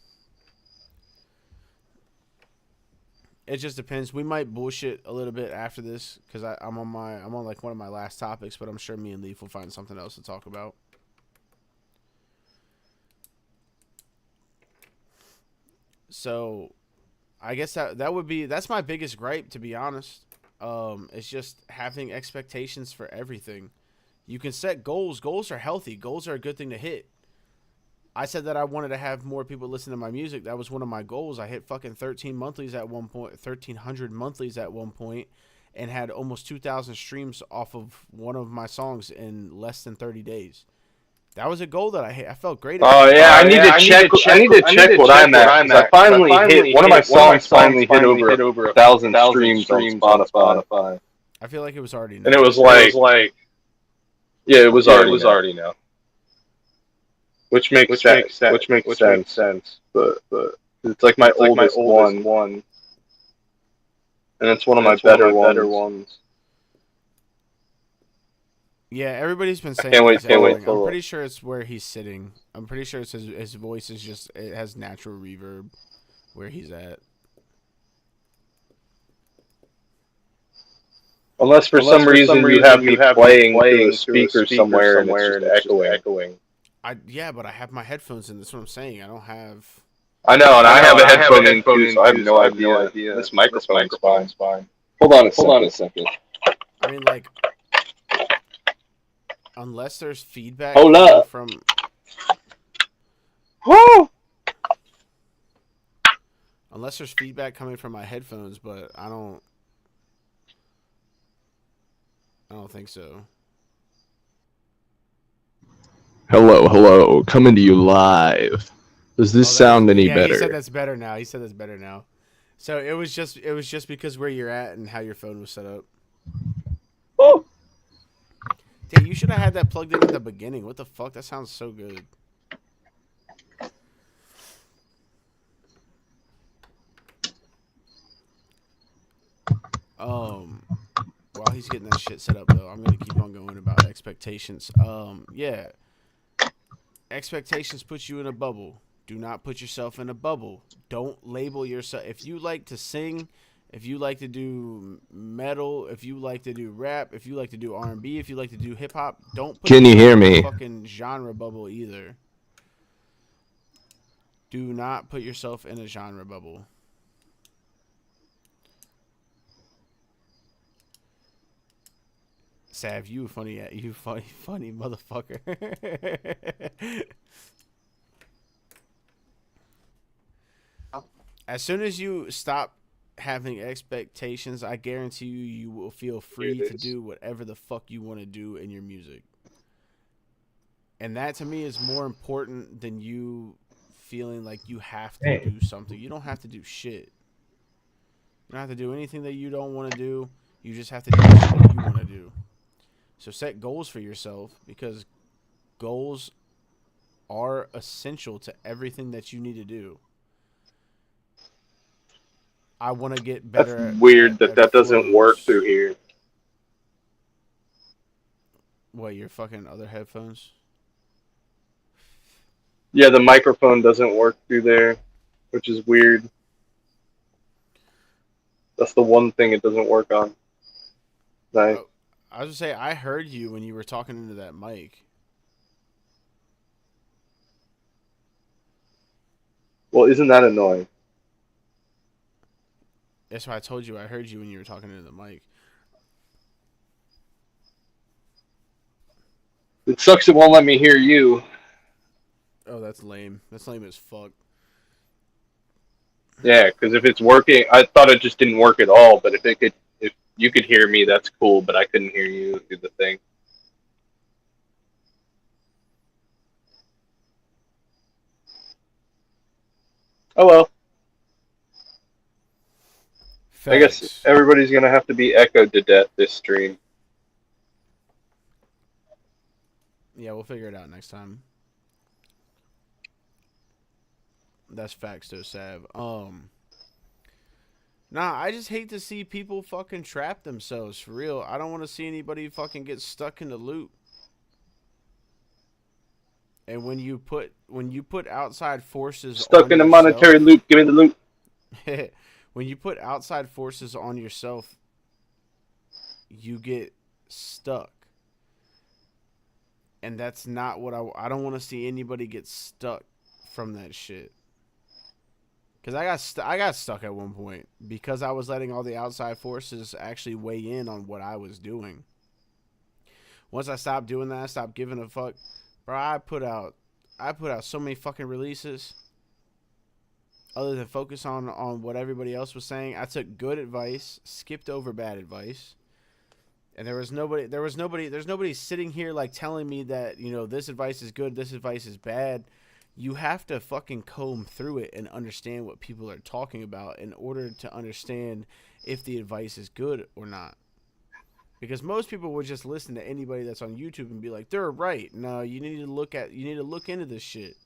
It just depends. We might bullshit a little bit after this because I'm on like one of my last topics, but I'm sure me and Leaf will find something else to talk about. So, I guess that's my biggest gripe, to be honest. It's just having expectations for everything. You can set goals. Goals are healthy. Goals are a good thing to hit. I said that I wanted to have more people listen to my music. That was one of my goals. I hit fucking 13 monthlies at one point, 1,300 monthlies at one point, and had almost 2,000 streams off of one of my songs in less than 30 days. That was a goal that I hit. I felt great about it. I need to check what I'm at. I finally hit one of my songs. Finally hit over 1,000 streams on Spotify. I feel like it was already. And it was like, yeah, it was already now. Which makes sense. But it's like my oldest one, and it's one of my better ones. Yeah, everybody's been saying. Can't wait. I'm pretty sure it's where he's sitting. I'm pretty sure it's his voice is just, it has natural reverb where he's at. Unless for some reason you have me playing through a speaker somewhere and it's just echoing. Yeah, but I have my headphones in. That's what I'm saying. I don't have. I know, and I have a headphone in too, so I have no idea. This microphone's fine. Hold on a second. I mean, like, unless there's feedback Hold coming up. from... Woo! Unless there's feedback coming from my headphones, but I don't think so. Hello, coming to you live. Does this sound any better? He said that's better now. So it was just because where you're at and how your phone was set up. Oh. Dude, you should have had that plugged in at the beginning. What the fuck? That sounds so good. While he's getting that shit set up, though, I'm gonna keep on going about expectations. Yeah. Expectations put you in a bubble. Do not put yourself in a bubble. Don't label yourself. If you like to sing, if you like to do metal, if you like to do rap, if you like to do R&B, if you like to do hip hop, don't put Can you hear yourself in me? a fucking genre bubble either. Do not put yourself in a genre bubble. Sav, you funny motherfucker. As soon as you stop having expectations, I guarantee you will feel free to do whatever the fuck you want to do in your music. And that to me is more important than you feeling like you have to do something. You don't have to do shit. You don't have to do anything that you don't want to do. You just have to do what you want to do. So set goals for yourself, because goals are essential to everything that you need to do. I want to get better. That's weird that doesn't work through here. What, your fucking other headphones? Yeah, the microphone doesn't work through there, which is weird. That's the one thing it doesn't work on. Nice. I was gonna say, I heard you when you were talking into that mic. Well, isn't that annoying? That's why I told you I heard you when you were talking into the mic. It sucks it won't let me hear you. Oh, that's lame. That's lame as fuck. Yeah, because if it's working, I thought it just didn't work at all. But if you could hear me, that's cool. But I couldn't hear you through the thing. Oh well. Facts. I guess everybody's gonna have to be echoed to death this stream. Yeah, we'll figure it out next time. That's facts though, Sav. Nah, I just hate to see people fucking trap themselves, for real. I don't want to see anybody fucking get stuck in the loop. And when you put outside forces stuck in a monetary loop, give me the loop. When you put outside forces on yourself, you get stuck. And that's not what I don't want to see anybody get stuck from that shit. Because I got stuck at one point because I was letting all the outside forces actually weigh in on what I was doing. Once I stopped doing that, I stopped giving a fuck. Bro, I put out so many fucking releases. Other than focus on what everybody else was saying, I took good advice, skipped over bad advice. And there's nobody sitting here like telling me that, you know, this advice is good, this advice is bad. You have to fucking comb through it and understand what people are talking about in order to understand if the advice is good or not. Because most people would just listen to anybody that's on YouTube and be like, they're right. No, you need to look into this shit.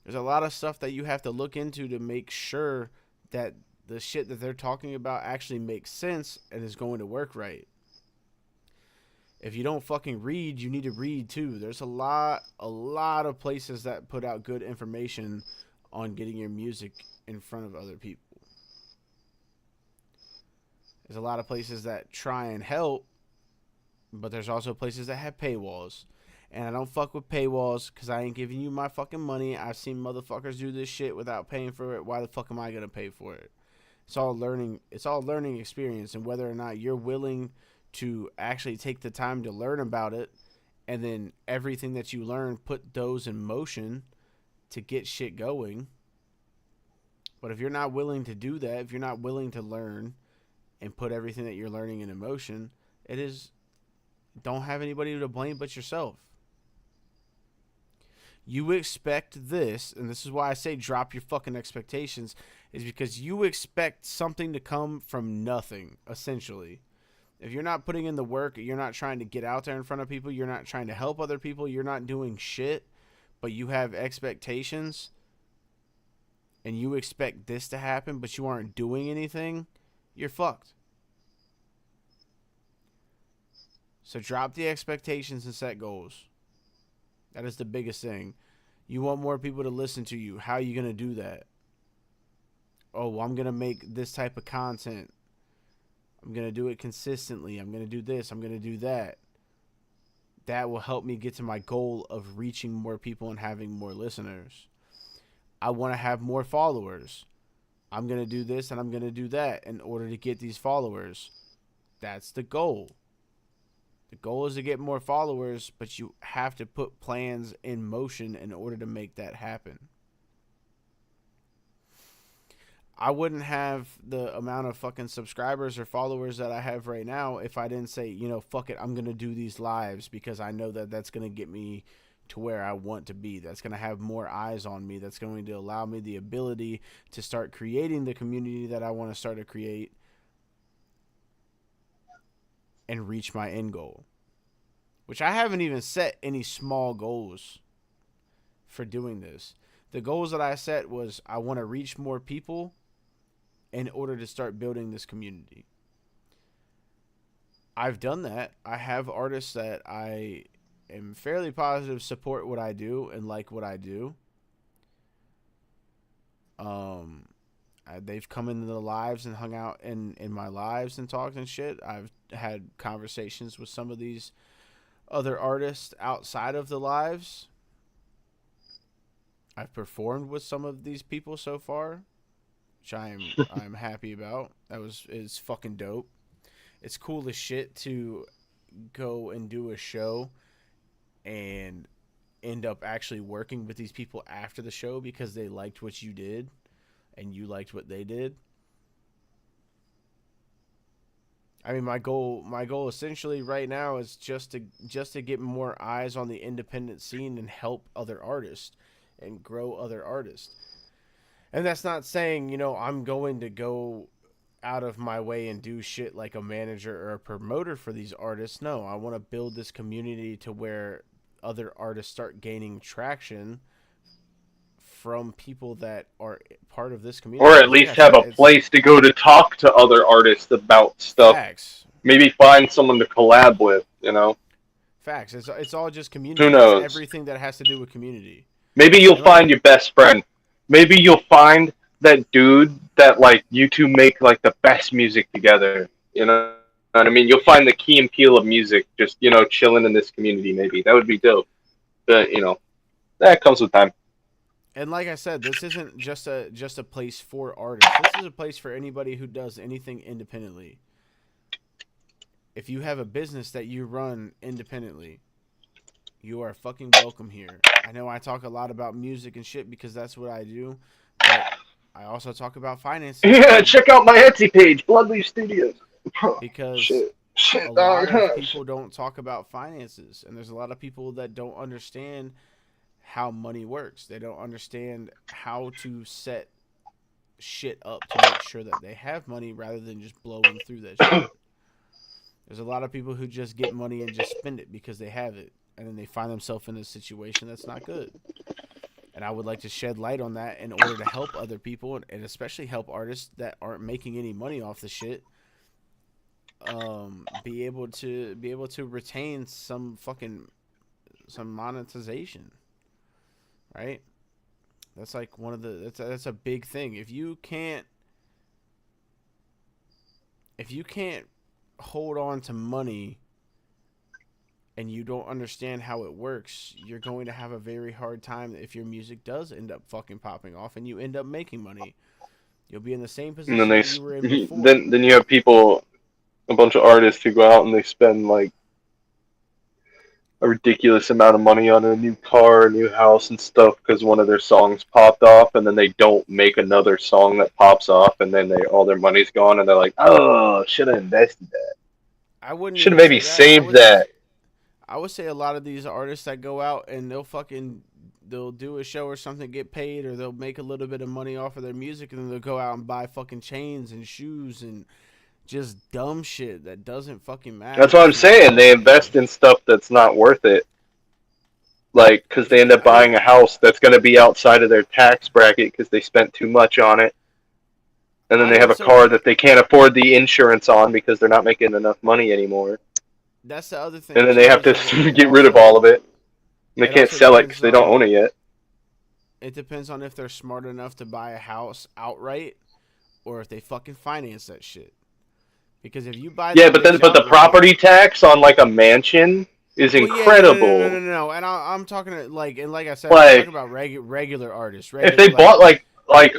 There's a lot of stuff that you have to look into to make sure that the shit that they're talking about actually makes sense and is going to work right. If you don't fucking read, you need to read too. There's a lot of places that put out good information on getting your music in front of other people. There's a lot of places that try and help, but there's also places that have paywalls. And I don't fuck with paywalls because I ain't giving you my fucking money. I've seen motherfuckers do this shit without paying for it. Why the fuck am I gonna pay for it? It's all learning. It's all learning experience, and whether or not you're willing to actually take the time to learn about it, and then everything that you learn, put those in motion to get shit going. But if you're not willing to do that, if you're not willing to learn and put everything that you're learning in motion, don't have anybody to blame but yourself. You expect this, and this is why I say drop your fucking expectations, is because you expect something to come from nothing, essentially. If you're not putting in the work, you're not trying to get out there in front of people, you're not trying to help other people, you're not doing shit, but you have expectations, and you expect this to happen, but you aren't doing anything, you're fucked. So drop the expectations and set goals. That is the biggest thing. You want more people to listen to you. How are you going to do that? Oh, well, I'm going to make this type of content. I'm going to do it consistently. I'm going to do this. I'm going to do that. That will help me get to my goal of reaching more people and having more listeners. I want to have more followers. I'm going to do this and I'm going to do that in order to get these followers. That's the goal. The goal is to get more followers, but you have to put plans in motion in order to make that happen. I wouldn't have the amount of fucking subscribers or followers that I have right now if I didn't say, fuck it, I'm going to do these lives because I know that that's going to get me to where I want to be. That's going to have more eyes on me. That's going to allow me the ability to start creating the community that I want to start to create and reach my end goal, which I haven't even set any small goals for doing this. The goals that I set was I want to reach more people in order to start building this community. I've done that. I have artists that I am fairly positive support what I do and like what I do. They've come into the lives and hung out in my lives and talked and shit. I've had conversations with some of these other artists outside of the lives. I've performed with some of these people so far, which I'm happy about. It's fucking dope. It's cool as shit to go and do a show and end up actually working with these people after the show because they liked what you did and you liked what they did. I mean, my goal essentially right now is just to get more eyes on the independent scene and help other artists and grow other artists. And that's not saying, I'm going to go out of my way and do shit like a manager or a promoter for these artists. No, I want to build this community to where other artists start gaining traction from people that are part of this community. Or at least have a place to go to talk to other artists about stuff. Facts. Maybe find someone to collab with, Facts. It's all just community. Who knows? It's everything that has to do with community. Maybe you'll find your best friend. Maybe you'll find that dude that, you two make, the best music together. You know what I mean? You'll find the Key and Peele of music just, chilling in this community, maybe. That would be dope. But, that comes with time. And like I said, this isn't just a place for artists. This is a place for anybody who does anything independently. If you have a business that you run independently, you are fucking welcome here. I know I talk a lot about music and shit because that's what I do, but I also talk about finances. Yeah, check out my Etsy page, Bloodleaf Studios. Because a lot of people don't talk about finances, and there's a lot of people that don't understand how money works. They don't understand how to set shit up to make sure that they have money rather than just blowing through that shit. There's a lot of people who just get money and just spend it because they have it, and then they find themselves in a situation that's not good. And I would like to shed light on that in order to help other people, and especially help artists that aren't making any money off the shit, be able to retain some monetization, right? That's like that's a big thing. If you can't hold on to money and you don't understand how it works, you're going to have a very hard time if your music does end up fucking popping off and you end up making money. You'll be in the same And then position that you were in before. then you have people, a bunch of artists who go out and they spend like a ridiculous amount of money on a new car, a new house, and stuff because one of their songs popped off, and then they don't make another song that pops off, and then all their money's gone, and they're like, "Oh, should have invested that. I wouldn't Should have even maybe say that. saved that." I would say a lot of these artists that go out and they'll do a show or something, get paid, or they'll make a little bit of money off of their music, and then they'll go out and buy fucking chains and shoes and just dumb shit that doesn't fucking matter. That's what I'm saying. They invest in stuff that's not worth it. Like, because they end up buying a house that's going to be outside of their tax bracket because they spent too much on it. And then they have a car that they can't afford the insurance on because they're not making enough money anymore. That's the other thing. And then they have to get rid of all of it. And they can't sell it because they don't own it yet. It depends on if they're smart enough to buy a house outright or if they fucking finance that shit. Because if you buy but the property tax on like a mansion is incredible. No. And I'm talking like I said, like, I'm talking about regular artists. If they bought like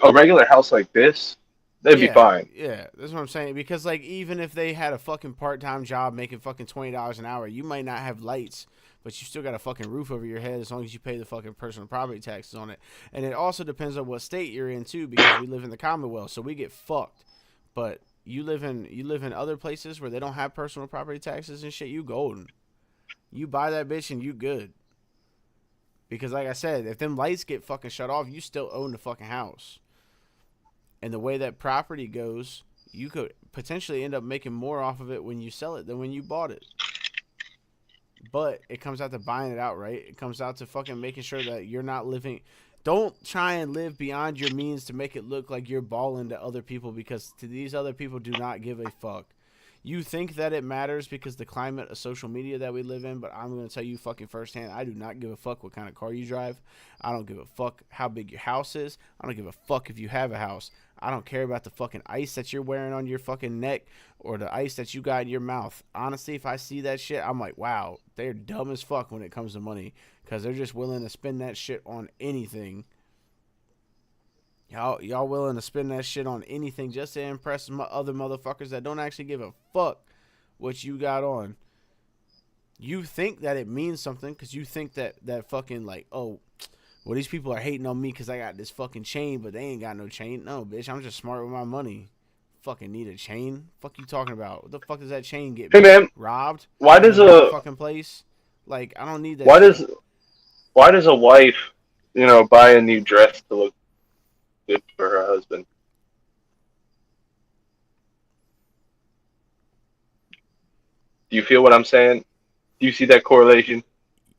a regular house like this, they'd be fine. Yeah, that's what I'm saying. Because like even if they had a fucking part-time job making fucking $20 an hour, you might not have lights, but you still got a fucking roof over your head as long as you pay the fucking personal property taxes on it. And it also depends on what state you're in too, because we live in the Commonwealth, so we get fucked. But you live in other places where they don't have personal property taxes and shit, you golden. You buy that bitch and you good. Because like I said, if them lights get fucking shut off, you still own the fucking house. And the way that property goes, you could potentially end up making more off of it when you sell it than when you bought it. But it comes out to buying it outright. It comes out to fucking making sure that you're not living. Don't try and live beyond your means to make it look like you're balling to other people, because to these other people do not give a fuck. You think that it matters because the climate of social media that we live in, but I'm going to tell you fucking firsthand, I do not give a fuck what kind of car you drive. I don't give a fuck how big your house is. I don't give a fuck if you have a house. I don't care about the fucking ice that you're wearing on your fucking neck or the ice that you got in your mouth. Honestly, if I see that shit, I'm like, wow, they're dumb as fuck when it comes to money, because they're just willing to spend that shit on anything. Y'all willing to spend that shit on anything just to impress other motherfuckers that don't actually give a fuck what you got on. You think that it means something because you think that fucking like, oh, well, these people are hating on me because I got this fucking chain, but they ain't got no chain. No, bitch, I'm just smart with my money. Fucking need a chain? Fuck you talking about? What the fuck does that chain get? Hey man, robbed? Why does a fucking place? Like, I don't need that. Why does a wife, buy a new dress to look good for her husband? Do you feel what I'm saying? Do you see that correlation?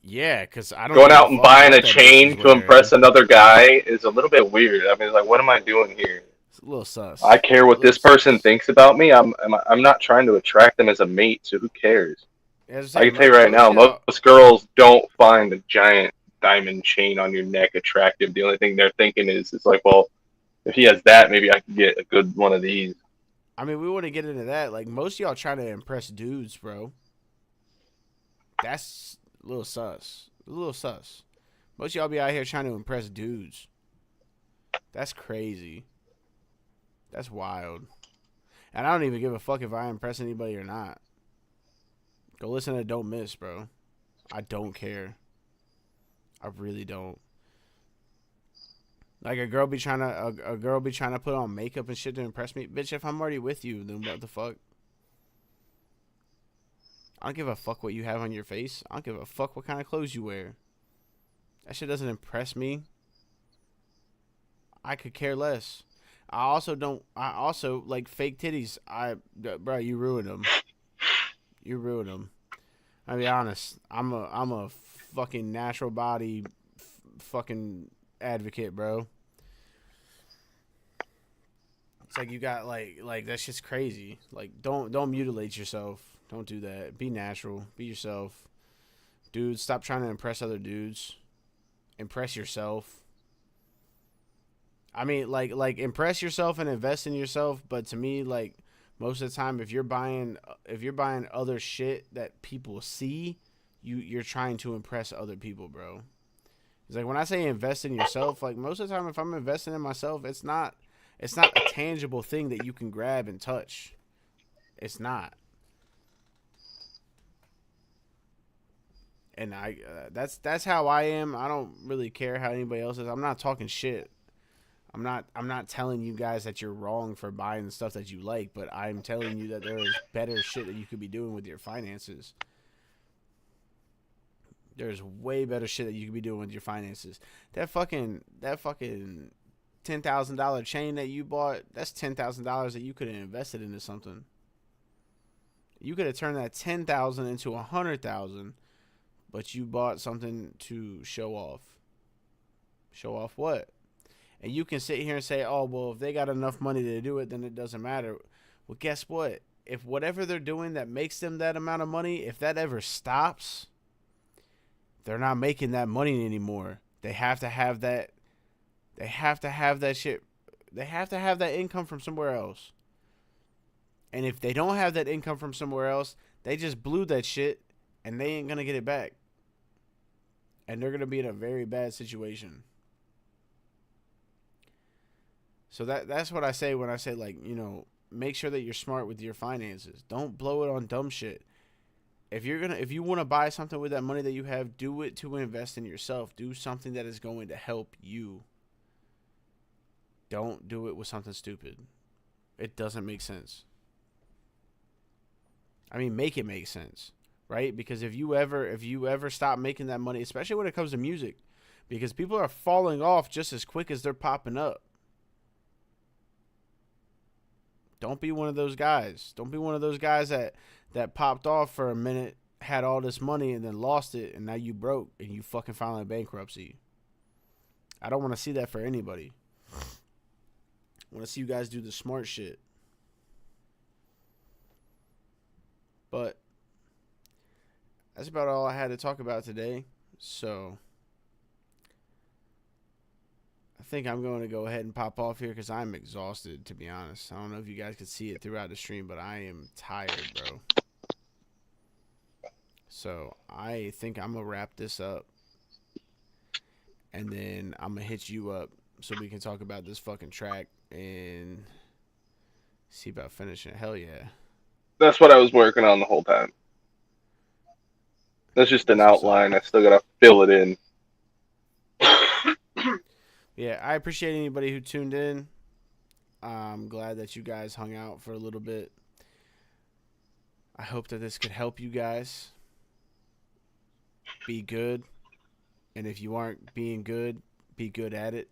Yeah, because I don't. Going out and buying a chain to impress another guy is a little bit weird. I mean, it's like, what am I doing here? It's a little sus. I care what this person thinks about me. I'm not trying to attract them as a mate, so who cares? I can tell you right now, most girls don't find a giant diamond chain on your neck attractive. The only thing they're thinking is, it's like, well, if he has that, maybe I can get a good one of these. I mean, we want to get into that. Like, most of y'all trying to impress dudes, bro. That's a little sus. A little sus. Most of y'all be out here trying to impress dudes. That's crazy. That's wild. And I don't even give a fuck if I impress anybody or not. Go listen to Don't Miss, bro. I don't care. I really don't. Like, a girl be trying to put on makeup and shit to impress me. Bitch, if I'm already with you, then what the fuck? I don't give a fuck what you have on your face. I don't give a fuck what kind of clothes you wear. That shit doesn't impress me. I could care less. I also like fake titties. Bro, you ruined them. You ruined them. I'll be honest. I'm a fucking natural body fucking advocate, bro. It's like you got like that shit's crazy. Like, don't mutilate yourself. Don't do that. Be natural. Be yourself. Dudes, stop trying to impress other dudes. Impress yourself. I mean, like impress yourself and invest in yourself, but to me, like, most of the time, if you're buying other shit that people see, you're trying to impress other people, bro. It's like when I say invest in yourself, like most of the time if I'm investing in myself, it's not a tangible thing that you can grab and touch. It's not. And that's how I am. I don't really care how anybody else is. I'm not talking shit. I'm not telling you guys that you're wrong for buying the stuff that you like, but I'm telling you that there is better shit that you could be doing with your finances. There's way better shit that you could be doing with your finances. That fucking $10,000 chain that you bought, that's $10,000 that you could have invested into something. You could have turned that $10,000 into $100,000, but you bought something to show off. Show off what? And you can sit here and say, oh, well, if they got enough money to do it, then it doesn't matter. Well, guess what? If whatever they're doing that makes them that amount of money, if that ever stops, they're not making that money anymore. They have to have that. They have to have that shit. They have to have that income from somewhere else. And if they don't have that income from somewhere else, they just blew that shit and they ain't going to get it back. And they're going to be in a very bad situation. So that's what I say when I say, like, you know, make sure that you're smart with your finances. Don't blow it on dumb shit. If you want to buy something with that money that you have, do it to invest in yourself. Do something that is going to help you. Don't do it with something stupid. It doesn't make sense. I mean, make it make sense, right? Because if you ever stop making that money, especially when it comes to music, because people are falling off just as quick as they're popping up. Don't be one of those guys. Don't be one of those guys that popped off for a minute, had all this money, and then lost it, and now you broke, and you fucking filing bankruptcy. I don't want to see that for anybody. I want to see you guys do the smart shit. But that's about all I had to talk about today. So I think I'm going to go ahead and pop off here because I'm exhausted, to be honest. I don't know if you guys could see it throughout the stream, but I am tired, bro. So I think I'm going to wrap this up. And then I'm going to hit you up so we can talk about this fucking track and see about finishing it. Hell yeah. That's what I was working on the whole time. That's just an outline. I still gotta fill it in. Yeah, I appreciate anybody who tuned in. I'm glad that you guys hung out for a little bit. I hope that this could help you guys be good. And if you aren't being good, be good at it.